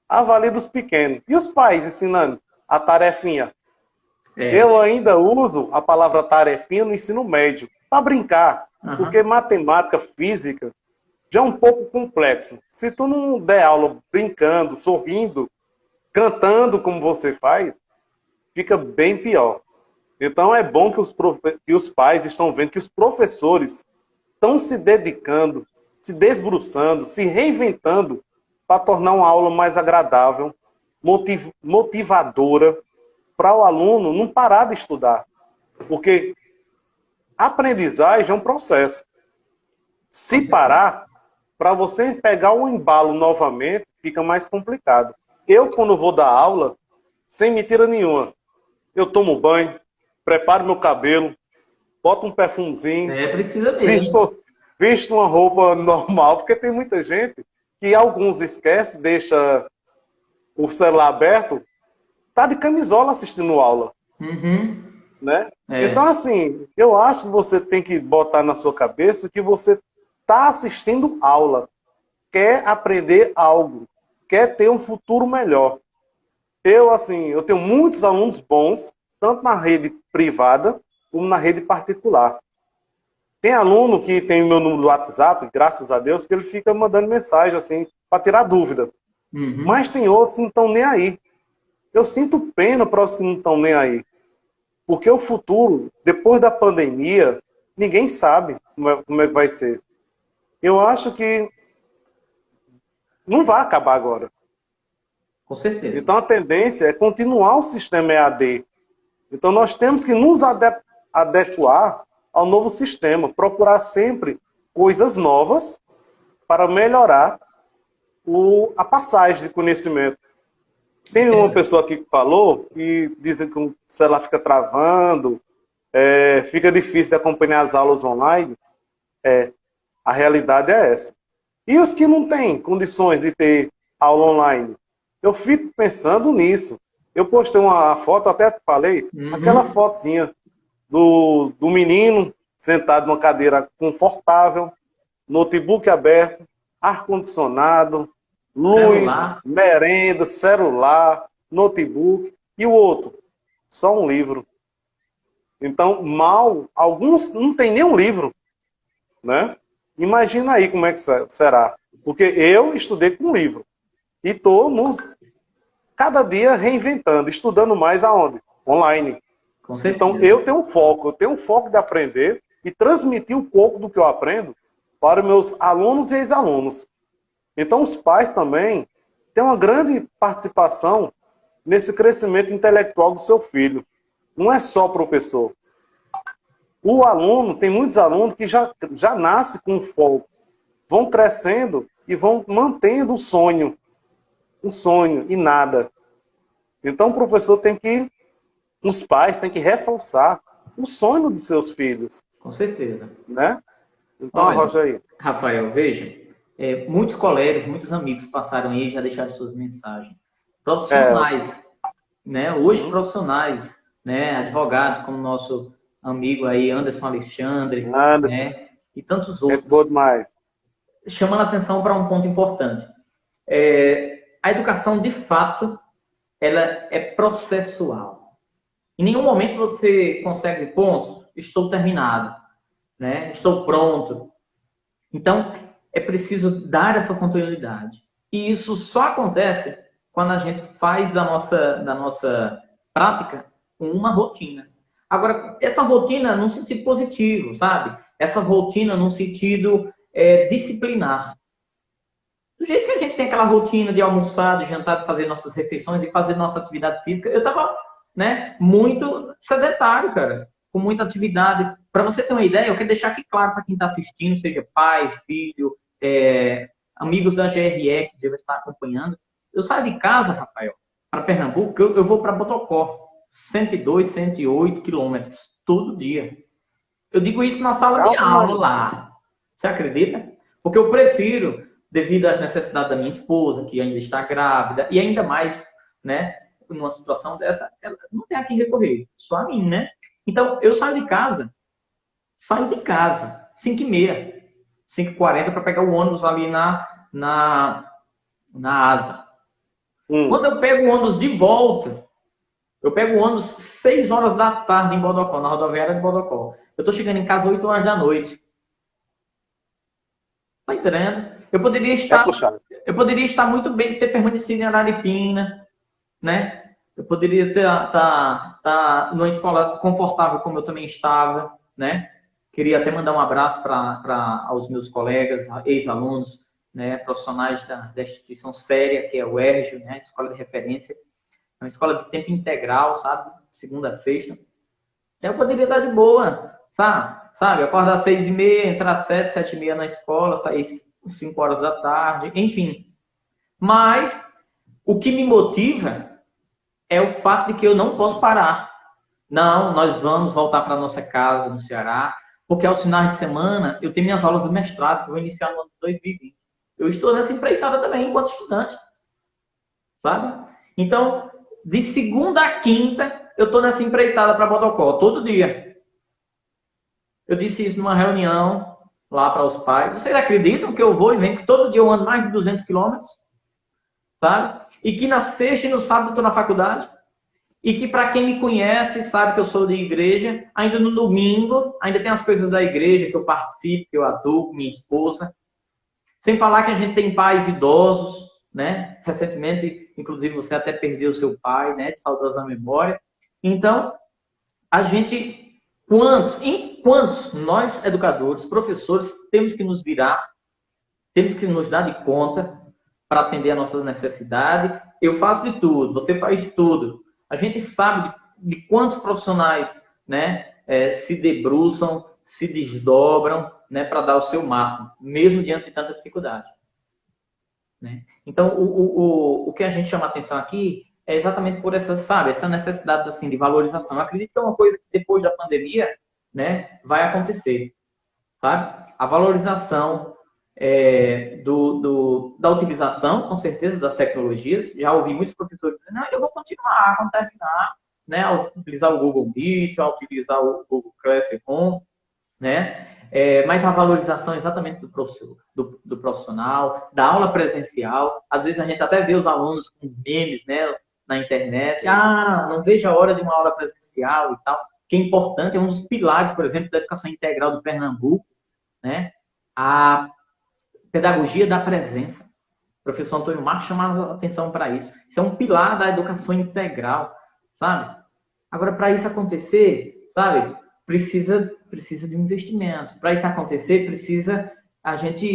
avalia dos pequenos. E os pais ensinando a tarefinha? Eu ainda uso a palavra tarefinha no ensino médio, para brincar, porque matemática, física, já é um pouco complexo. Se tu não der aula brincando, sorrindo, cantando como você faz, fica bem pior. Então é bom que os pais estão vendo que os professores estão se dedicando, se desbruçando, se reinventando para tornar uma aula mais agradável, motivadora, para o aluno não parar de estudar. Porque a aprendizagem é um processo. Se parar, para você pegar o embalo novamente, fica mais complicado. Eu, quando vou dar aula, sem mentira nenhuma, eu tomo banho, preparo meu cabelo, boto um perfumezinho, precisa mesmo. Visto uma roupa normal, porque tem muita gente que alguns esquecem, deixa o celular aberto, tá de camisola assistindo aula. Né? Então, assim, eu acho que você tem que botar na sua cabeça que você está assistindo aula, quer aprender algo, quer ter um futuro melhor. Eu tenho muitos alunos bons, tanto na rede privada como na rede particular. Tem aluno que tem meu número do WhatsApp, graças a Deus, que ele fica mandando mensagem assim, para tirar dúvida. Mas tem outros que não estão nem aí. Eu sinto pena para os que não estão nem aí. Porque o futuro, depois da pandemia, ninguém sabe como é que vai ser. Eu acho que não vai acabar agora. Com certeza. Então a tendência é continuar o sistema EAD. Então nós temos que nos adequar ao novo sistema, procurar sempre coisas novas para melhorar a passagem de conhecimento. Tem uma pessoa aqui que falou e dizem que o celular fica travando, fica difícil de acompanhar as aulas online. A realidade é essa. E os que não têm condições de ter aula online? Eu fico pensando nisso. Eu postei uma foto, até falei, aquela fotozinha do menino sentado numa cadeira confortável, notebook aberto, ar-condicionado, luz, merenda, celular, notebook, e o outro, só um livro. Então, alguns não tem nem um livro, né? Imagina aí como é que será. Porque eu estudei com um livro. E estou cada dia reinventando, estudando mais aonde? Online. Com certeza. Então, eu tenho um foco de aprender e transmitir um pouco do que eu aprendo para meus alunos e ex-alunos. Então, os pais também têm uma grande participação nesse crescimento intelectual do seu filho. Não é só o professor. O aluno, tem muitos alunos que já nascem com foco, vão crescendo e vão mantendo o sonho e nada. Então, o professor os pais têm que reforçar o sonho de seus filhos. Com certeza. Né? Então, olha, arroja aí. Rafael, veja, muitos colegas, muitos amigos passaram aí e já deixaram suas mensagens. Profissionais, né? Hoje profissionais, né? Advogados, como nosso amigo aí, Anderson Alexandre, né? E tantos outros. É bom demais. Chamando a atenção para um ponto importante. A educação, de fato, ela é processual. Em nenhum momento você consegue pontos, estou terminado, né? Estou pronto. Então, é preciso dar essa continuidade. E isso só acontece quando a gente faz da nossa prática uma rotina. Agora, essa rotina num sentido positivo, sabe? Essa rotina num sentido disciplinar. Do jeito que a gente tem aquela rotina de almoçar, de jantar, de fazer nossas refeições, de fazer nossa atividade física, eu estava, né, muito sedentário, cara, com muita atividade. Para você ter uma ideia, eu quero deixar aqui claro para quem está assistindo, seja pai, filho, amigos da GRE que devem estar acompanhando. Eu saio de casa, Rafael, para Pernambuco, eu vou para Bodocó, 102, 108 quilômetros, todo dia. Eu digo isso na sala de aula lá. Você acredita? Porque eu prefiro, devido às necessidades da minha esposa, que ainda está grávida, e ainda mais, né, numa situação dessa, ela não tem a quem recorrer, só a mim, né? Então, eu saio de casa, 5h30, 5h40 para pegar o ônibus ali na asa. Quando eu pego o ônibus de volta, eu pego o ônibus 6 horas da tarde em Bodocó, na rodoviária de Bodocó. Eu estou chegando em casa 8 horas da noite. Tá entendendo? Eu poderia estar muito bem, ter permanecido em Araripina, né? Eu poderia estar numa escola confortável como eu também estava, né? Queria até mandar um abraço aos meus colegas, ex-alunos, né? Profissionais da instituição séria, que é o ERJ, né? Escola de referência. É uma escola de tempo integral, sabe? Segunda a sexta. Eu poderia estar de boa, sabe? Acordar às 6h30, entrar às 7, 7h30 na escola, sair às 5 horas da tarde, enfim. Mas o que me motiva é o fato de que eu não posso parar. Não, nós vamos voltar para a nossa casa no Ceará, porque aos finais de semana eu tenho minhas aulas do mestrado, que eu vou iniciar no ano de 2020. Eu estou nessa empreitada também, enquanto estudante. Sabe? Então, de segunda a quinta, eu estou nessa empreitada para Bodocó, todo dia. Eu disse isso numa reunião lá para os pais. Vocês acreditam que eu vou e venho, que todo dia eu ando mais de 200 quilômetros? Sabe? E que na sexta e no sábado eu estou na faculdade. E que para quem me conhece, sabe que eu sou de igreja, ainda no domingo, ainda tem as coisas da igreja que eu participo, que eu atuo com minha esposa. Sem falar que a gente tem pais idosos, né? Recentemente, inclusive, você até perdeu seu pai, né? De saudosa memória. Então, a gente... Quantos nós, educadores, professores, temos que nos virar, temos que nos dar de conta para atender a nossa necessidade. Eu faço de tudo, você faz de tudo. A gente sabe de quantos profissionais, né, se debruçam, se desdobram, né, para dar o seu máximo, mesmo diante de tanta dificuldade. Né? Então, o que a gente chama a atenção aqui é exatamente por essa necessidade assim, de valorização. Eu acredito que é uma coisa que depois da pandemia, né, vai acontecer, sabe? A valorização da utilização, com certeza, das tecnologias. Já ouvi muitos professores dizendo, eu vou continuar quando terminar, né, a utilizar o Google Meet, a utilizar o Google Classroom, né? Mas a valorização exatamente do profissional, da aula presencial. Às vezes a gente até vê os alunos com memes, né, na internet. Ah, não vejo a hora de uma aula presencial e tal. Que é importante, é um dos pilares, por exemplo, da educação integral do Pernambuco, né? A pedagogia da presença. O professor Antônio Marcos chamava atenção para isso. Isso é um pilar da educação integral, sabe? Agora, para isso acontecer, sabe, precisa de um investimento. Para isso acontecer, precisa a gente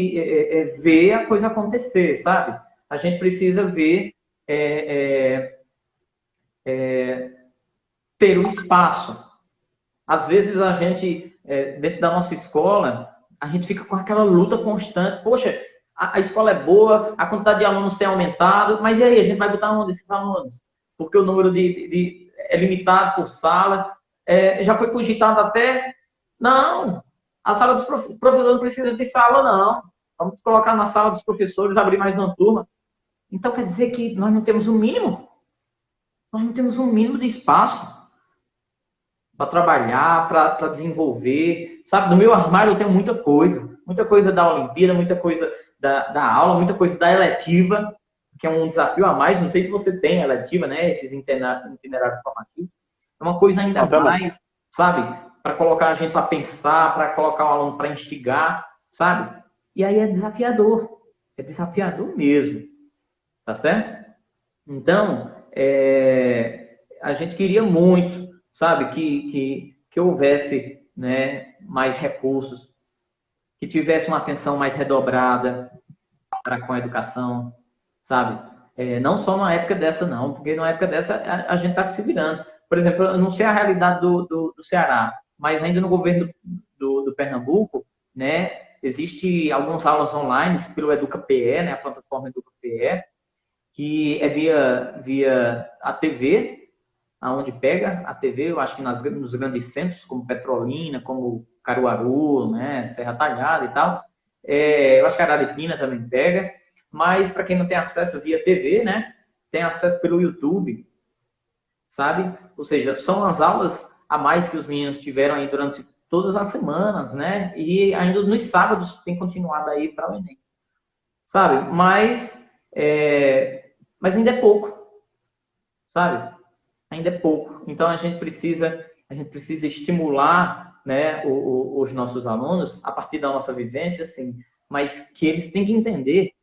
ver a coisa acontecer, sabe? A gente precisa ver ter o espaço. Às vezes a gente, dentro da nossa escola, a gente fica com aquela luta constante. Poxa, a escola é boa, a quantidade de alunos tem aumentado, mas e aí, a gente vai botar onde esses alunos? Porque o número é limitado por sala. Já foi cogitado até... Não, a sala dos professores não precisa de sala, não. Vamos colocar na sala dos professores, abrir mais uma turma. Então, quer dizer que nós não temos um mínimo? Nós não temos um mínimo de espaço para trabalhar, para desenvolver. Sabe, no meu armário eu tenho muita coisa da Olimpíada, muita coisa da aula, muita coisa da eletiva, que é um desafio a mais. Não sei se você tem eletiva, né? Esses itinerários formativos. É uma coisa ainda mais, sabe? Para colocar a gente para pensar, para colocar o aluno para instigar, sabe? E aí é desafiador mesmo, tá certo? Então, a gente queria muito, sabe, que houvesse, né, mais recursos, que tivesse uma atenção mais redobrada para com a educação, sabe? Não só numa época dessa, não, porque numa época dessa a gente está se virando. Por exemplo, eu não sei a realidade do Ceará, mas ainda no governo do Pernambuco, né, existe algumas aulas online pelo EducaPE, né, a plataforma EducaPE, que é via a TV, aonde pega a TV, eu acho que nos grandes centros, como Petrolina, como Caruaru, né, Serra Talhada e tal. Eu acho que a Araripina também pega, mas para quem não tem acesso via TV, né, tem acesso pelo YouTube, sabe? Ou seja, são as aulas a mais que os meninos tiveram aí durante todas as semanas, né? E ainda nos sábados tem continuado aí para o Enem, sabe? Mas ainda é pouco, sabe? Ainda é pouco. Então a gente precisa estimular, né, os nossos alunos a partir da nossa vivência, sim, mas que eles têm que entender,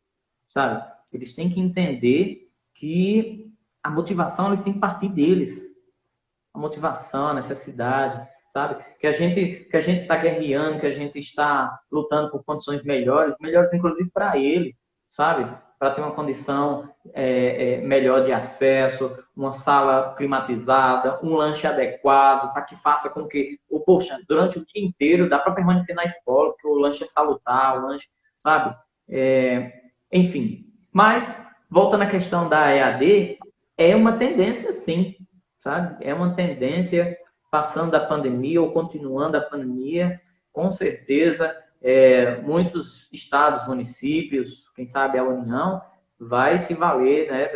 sabe? Eles têm que entender que a motivação eles têm que partir deles. A motivação, a necessidade, sabe? Que a gente está guerreando, que a gente está lutando por condições melhores inclusive para ele, sabe? Para ter uma condição melhor de acesso, uma sala climatizada, um lanche adequado, para que faça com que, poxa, durante o dia inteiro dá para permanecer na escola, porque o lanche é salutar, o lanche, sabe? Enfim. Mas, voltando à questão da EAD, é uma tendência, sim, sabe? É uma tendência, passando a pandemia ou continuando a pandemia, com certeza, muitos estados, municípios, quem sabe a União, vai se valer, né,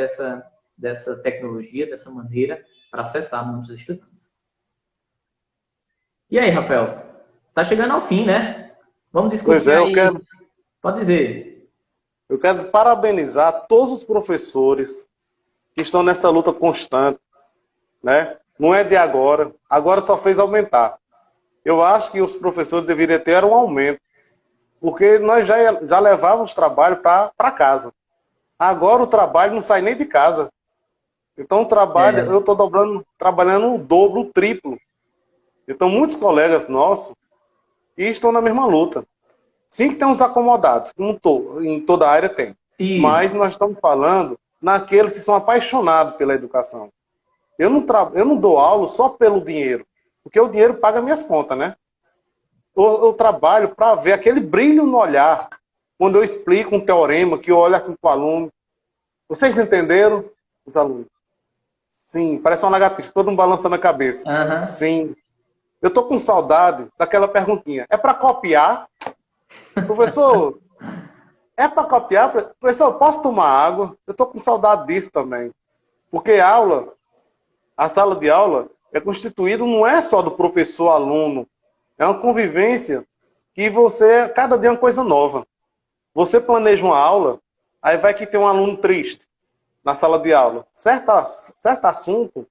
dessa tecnologia, dessa maneira, para acessar muitos estudantes. E aí, Rafael? Tá chegando ao fim, né? Vamos discutir aí. Pode dizer. Eu quero parabenizar todos os professores que estão nessa luta constante, né? Não é de agora só fez aumentar. Eu acho que os professores deveriam ter um aumento, porque nós já levávamos trabalho para casa. Agora o trabalho não sai nem de casa. Então o trabalho, eu estou trabalhando o dobro, o triplo. Então muitos colegas nossos estão na mesma luta. Sim que tem uns acomodados, como em toda a área tem. Isso. Mas nós estamos falando naqueles que são apaixonados pela educação. Eu não dou aula só pelo dinheiro, porque o dinheiro paga minhas contas, né? Eu trabalho para ver aquele brilho no olhar, quando eu explico um teorema, que eu olho assim para o aluno. Vocês entenderam, os alunos? Sim, parece uma lagartixa, todo mundo balançando a cabeça. Uhum. Sim. Eu estou com saudade daquela perguntinha. É para copiar? Professor, é para copiar? Professor, posso tomar água? Eu estou com saudade disso também. Porque a sala de aula é constituída, não é só do professor-aluno, é uma convivência que você, cada dia é uma coisa nova. Você planeja uma aula, aí vai que tem um aluno triste na sala de aula. Certo assunto,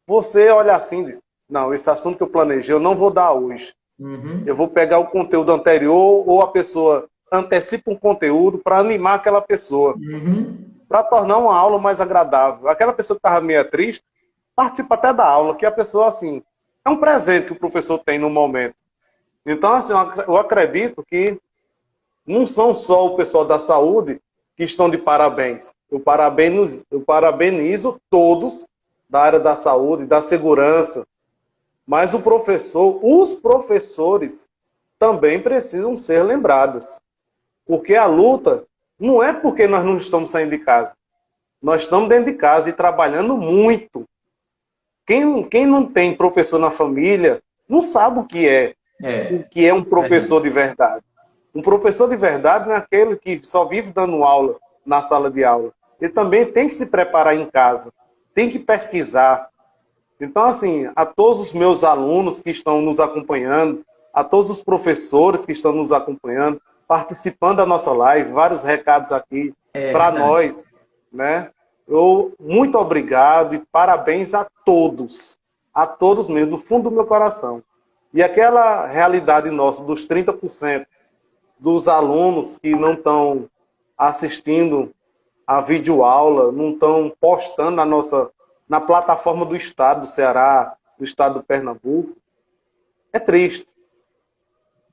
você olha assim e diz, não, esse assunto que eu planejei eu não vou dar hoje. Eu vou pegar o conteúdo anterior ou a pessoa antecipa um conteúdo para animar aquela pessoa, para tornar uma aula mais agradável. Aquela pessoa que estava meio triste, participa até da aula, que a pessoa, assim, é um presente que o professor tem no momento. Então, assim, eu acredito que não são só o pessoal da saúde que estão de parabéns. Eu parabenizo todos da área da saúde, da segurança, mas os professores também precisam ser lembrados. Porque a luta não é porque nós não estamos saindo de casa. Nós estamos dentro de casa e trabalhando muito. Quem não tem professor na família não sabe o que é um professor de verdade. Um professor de verdade não é aquele que só vive dando aula na sala de aula. Ele também tem que se preparar em casa, tem que pesquisar. Então, assim, a todos os meus alunos que estão nos acompanhando, a todos os professores que estão nos acompanhando, participando da nossa live, vários recados aqui para nós, né? Muito obrigado e parabéns a todos mesmo, do fundo do meu coração. E aquela realidade nossa dos 30% dos alunos que não estão assistindo a videoaula, não estão postando na plataforma do Estado do Ceará, do Estado do Pernambuco, é triste.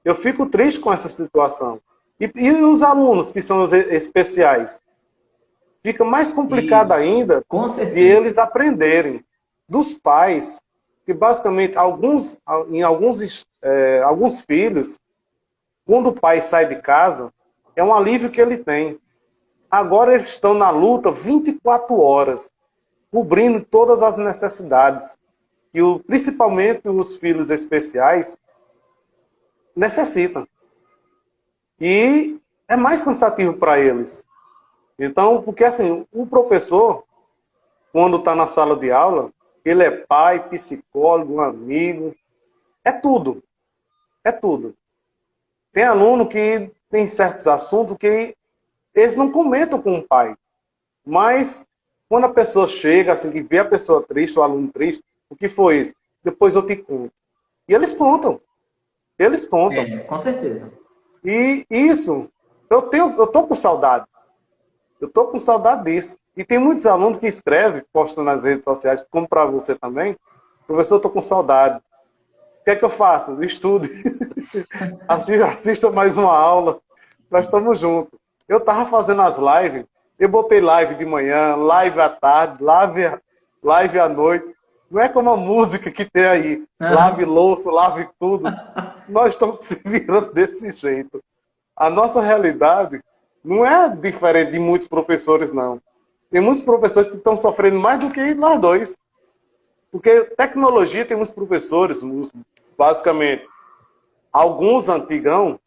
Eu fico triste com essa situação. E os alunos que são os especiais? Fica mais complicado ainda de eles aprenderem dos pais, que basicamente alguns filhos, quando o pai sai de casa, é um alívio que ele tem. Agora eles estão na luta 24 horas, cobrindo todas as necessidades que principalmente os filhos especiais necessitam. E é mais cansativo para eles. Então, porque assim, o professor, quando está na sala de aula, ele é pai, psicólogo, amigo, é tudo. É tudo. Tem aluno que tem certos assuntos que eles não comentam com o pai. Mas, quando a pessoa chega, assim, que vê a pessoa triste, o aluno triste, o que foi isso? Depois eu te conto. E eles contam. Eles contam. Com certeza. E isso, eu tô com saudade. Eu tô com saudade disso. E tem muitos alunos que escrevem, postam nas redes sociais, como para você também. Professor, eu tô com saudade. O que é que eu faço? Estude. Assista mais uma aula. Nós estamos juntos. Eu estava fazendo as lives. Eu botei live de manhã, live à tarde, live à noite. Não é como a música que tem aí. Lave louça, lave tudo. Nós estamos se virando desse jeito. A nossa realidade não é diferente de muitos professores, não. Tem muitos professores que estão sofrendo mais do que nós dois. Porque tecnologia tem muitos professores, basicamente, alguns antigão,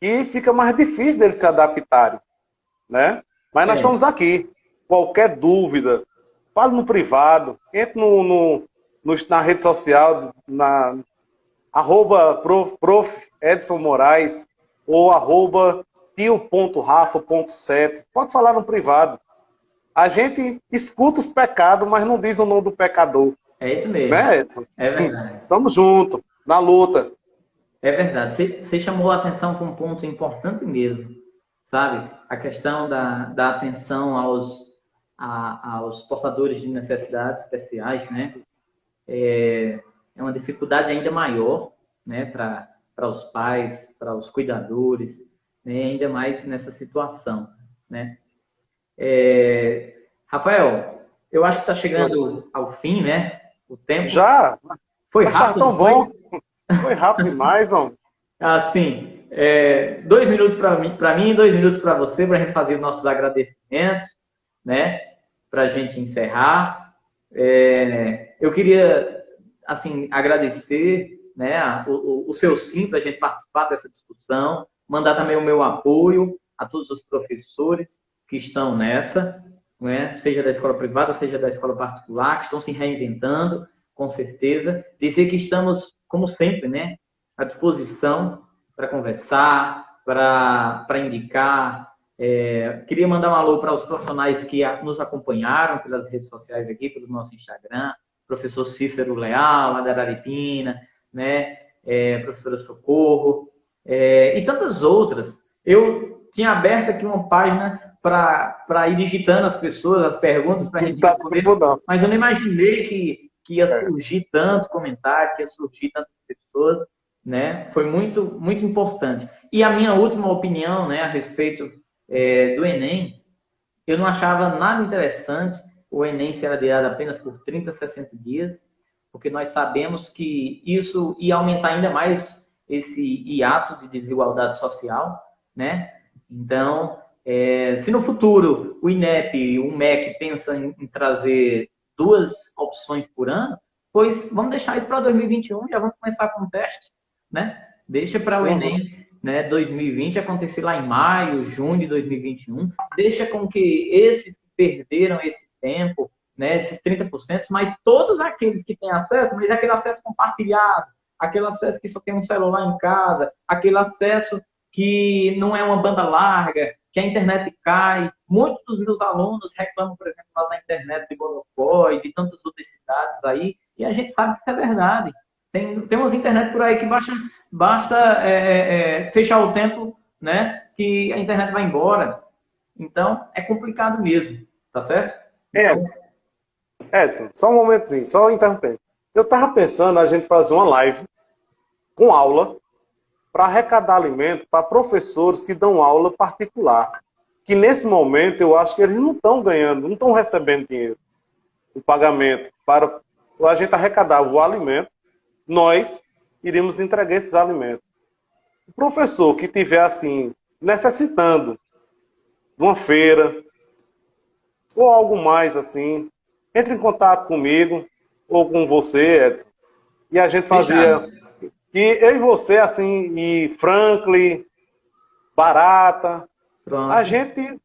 que fica mais difícil deles se adaptarem, né? Mas nós estamos aqui. Qualquer dúvida, fale no privado, entre na rede social, @prof. Edson Moraes ou @tio.rafa.7. Pode falar no privado. A gente escuta os pecados, mas não diz o nome do pecador. É isso mesmo. Né, Edson? É verdade. Tamo junto, na luta. É verdade. Você chamou a atenção para um ponto importante mesmo, sabe? A questão da atenção aos portadores de necessidades especiais, né? É uma dificuldade ainda maior, né? Para os pais, para os cuidadores, né? Ainda mais nessa situação, né? Rafael, eu acho que está chegando ao fim, né? O tempo. Já? Foi Mas rápido, tá tão bom. Foi rápido demais, homem. Assim, 2 minutos para mim e 2 minutos para você, para a gente fazer os nossos agradecimentos, né? Para a gente encerrar. Eu queria, assim, agradecer, né, o seu sim para a gente participar dessa discussão, mandar também o meu apoio a todos os professores que estão nessa, né? Seja da escola privada, seja da escola particular, que estão se reinventando, com certeza. Dizer que estamos, como sempre, né, à disposição para conversar, para indicar. Queria mandar um alô para os profissionais que nos acompanharam pelas redes sociais aqui, pelo nosso Instagram, professor Cícero Leal, lá da Araripina, né? Professora Socorro, e tantas outras. Eu tinha aberto aqui uma página para ir digitando as pessoas, as perguntas para a gente responder, mas eu não imaginei que ia surgir tanto comentário, que ia surgir tantas pessoas, né? Foi muito, muito importante. E a minha última opinião, né, a respeito do Enem, eu não achava nada interessante o Enem ser adiado apenas por 30, 60 dias, porque nós sabemos que isso ia aumentar ainda mais esse hiato de desigualdade social, né? Então, se no futuro o INEP, o MEC pensa em trazer 2 opções por ano, pois vamos deixar isso para 2021, já vamos começar com o teste, né? Deixa para o Enem, né, 2020 acontecer lá em maio, junho de 2021. Deixa com que esses que perderam esse tempo, né, esses 30%, mas todos aqueles que têm acesso, mas aquele acesso compartilhado, aquele acesso que só tem um celular em casa, aquele acesso que não é uma banda larga, que a internet cai. Muitos dos meus alunos reclamam, por exemplo, lá da internet de Bonocó e de tantas outras cidades aí, e a gente sabe que isso é verdade. Tem umas internet por aí que basta fechar o tempo, né, que a internet vai embora. Então, é complicado mesmo, tá certo? Então, Edson, só um momentozinho, só interrompendo. Eu estava pensando a gente fazer uma live com aula para arrecadar alimento para professores que dão aula particular. Que nesse momento eu acho que eles não estão ganhando, não estão recebendo dinheiro, o pagamento para a gente arrecadar o alimento, nós iríamos entregar esses alimentos. O professor que estiver assim, necessitando de uma feira ou algo mais assim, entre em contato comigo ou com você, Edson, e a gente fazia... E eu e você, assim, e Franklin, Barata, pronto, a gente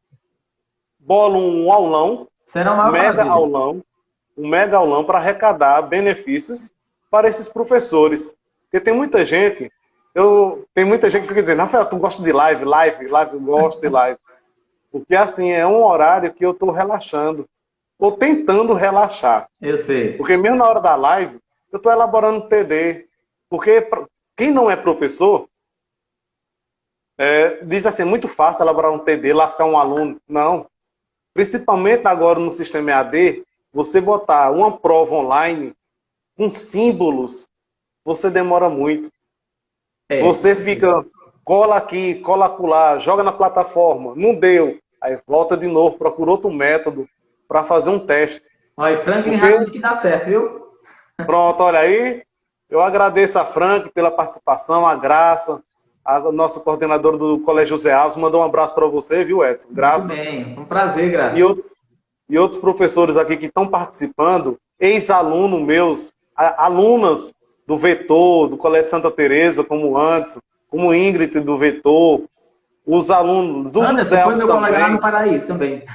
bola um aulão, um mega aulão para arrecadar benefícios para esses professores. Porque tem muita gente que fica dizendo, Rafael, tu gosta de live, eu gosto de live. Porque assim, é um horário que eu estou relaxando, ou tentando relaxar. Eu sei. Porque mesmo na hora da live, eu estou elaborando um TD. Porque quem não é professor, diz assim, é muito fácil elaborar um TD, lascar um aluno. Não. Principalmente agora no sistema EAD, você botar uma prova online com símbolos, você demora muito. Você fica, cola aqui, cola acolá, joga na plataforma, não deu. Aí volta de novo, procura outro método para fazer um teste. Olha, Franklin já disse que dá certo, viu? Pronto, olha aí. Eu agradeço a Frank pela participação, a Graça, a nossa coordenadora do Colégio José Alves. Mandou um abraço para você, viu, Edson? Graça. Muito bem, um prazer, Graça. E outros professores aqui que estão participando, ex-alunos meus, alunas do Vetor, do Colégio Santa Teresa, como Anderson, como Ingrid do Vetor, os alunos do José Alves também. Foi meu colega lá no Paraíso também.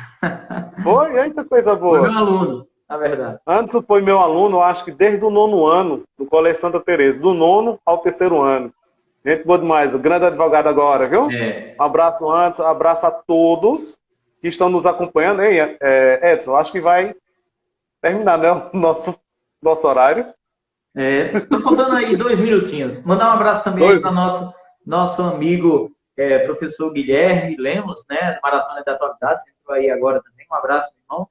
Foi? Eita, coisa boa. Foi meu aluno. Na verdade. Anderson foi meu aluno, acho que desde o 9º ano, do Colégio Santa Teresa, do 9º ao 3º ano. Gente boa demais, o grande advogado agora, viu? Um abraço, Anderson, abraço a todos que estão nos acompanhando. Hein, Edson, acho que vai terminar, né, o nosso horário. Estou faltando aí 2 minutinhos. Mandar um abraço também para nosso amigo professor Guilherme Lemos, né, do Maratona da Atualidade, que entrou aí agora também. Um abraço, meu irmão.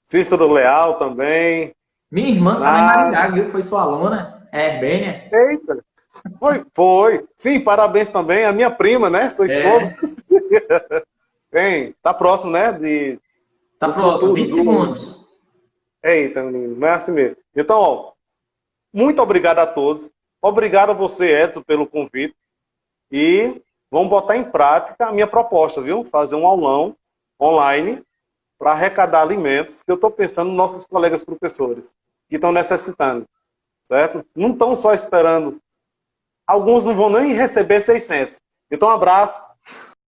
Cícero Leal também. Minha irmã também em Maringá, viu? Foi sua aluna, Herbênia. Eita! Foi. Sim, parabéns também. A minha prima, né? Sua esposa. Bem, tá próximo, né? Tá próximo, 20 segundos. Eita, menino, não é assim mesmo. Então, ó, muito obrigado a todos. Obrigado a você, Edson, pelo convite. E vamos botar em prática a minha proposta, viu? Fazer um aulão online para arrecadar alimentos, que eu estou pensando nos nossos colegas professores, que estão necessitando, certo? Não estão só esperando, alguns não vão nem receber 600. Então, um abraço,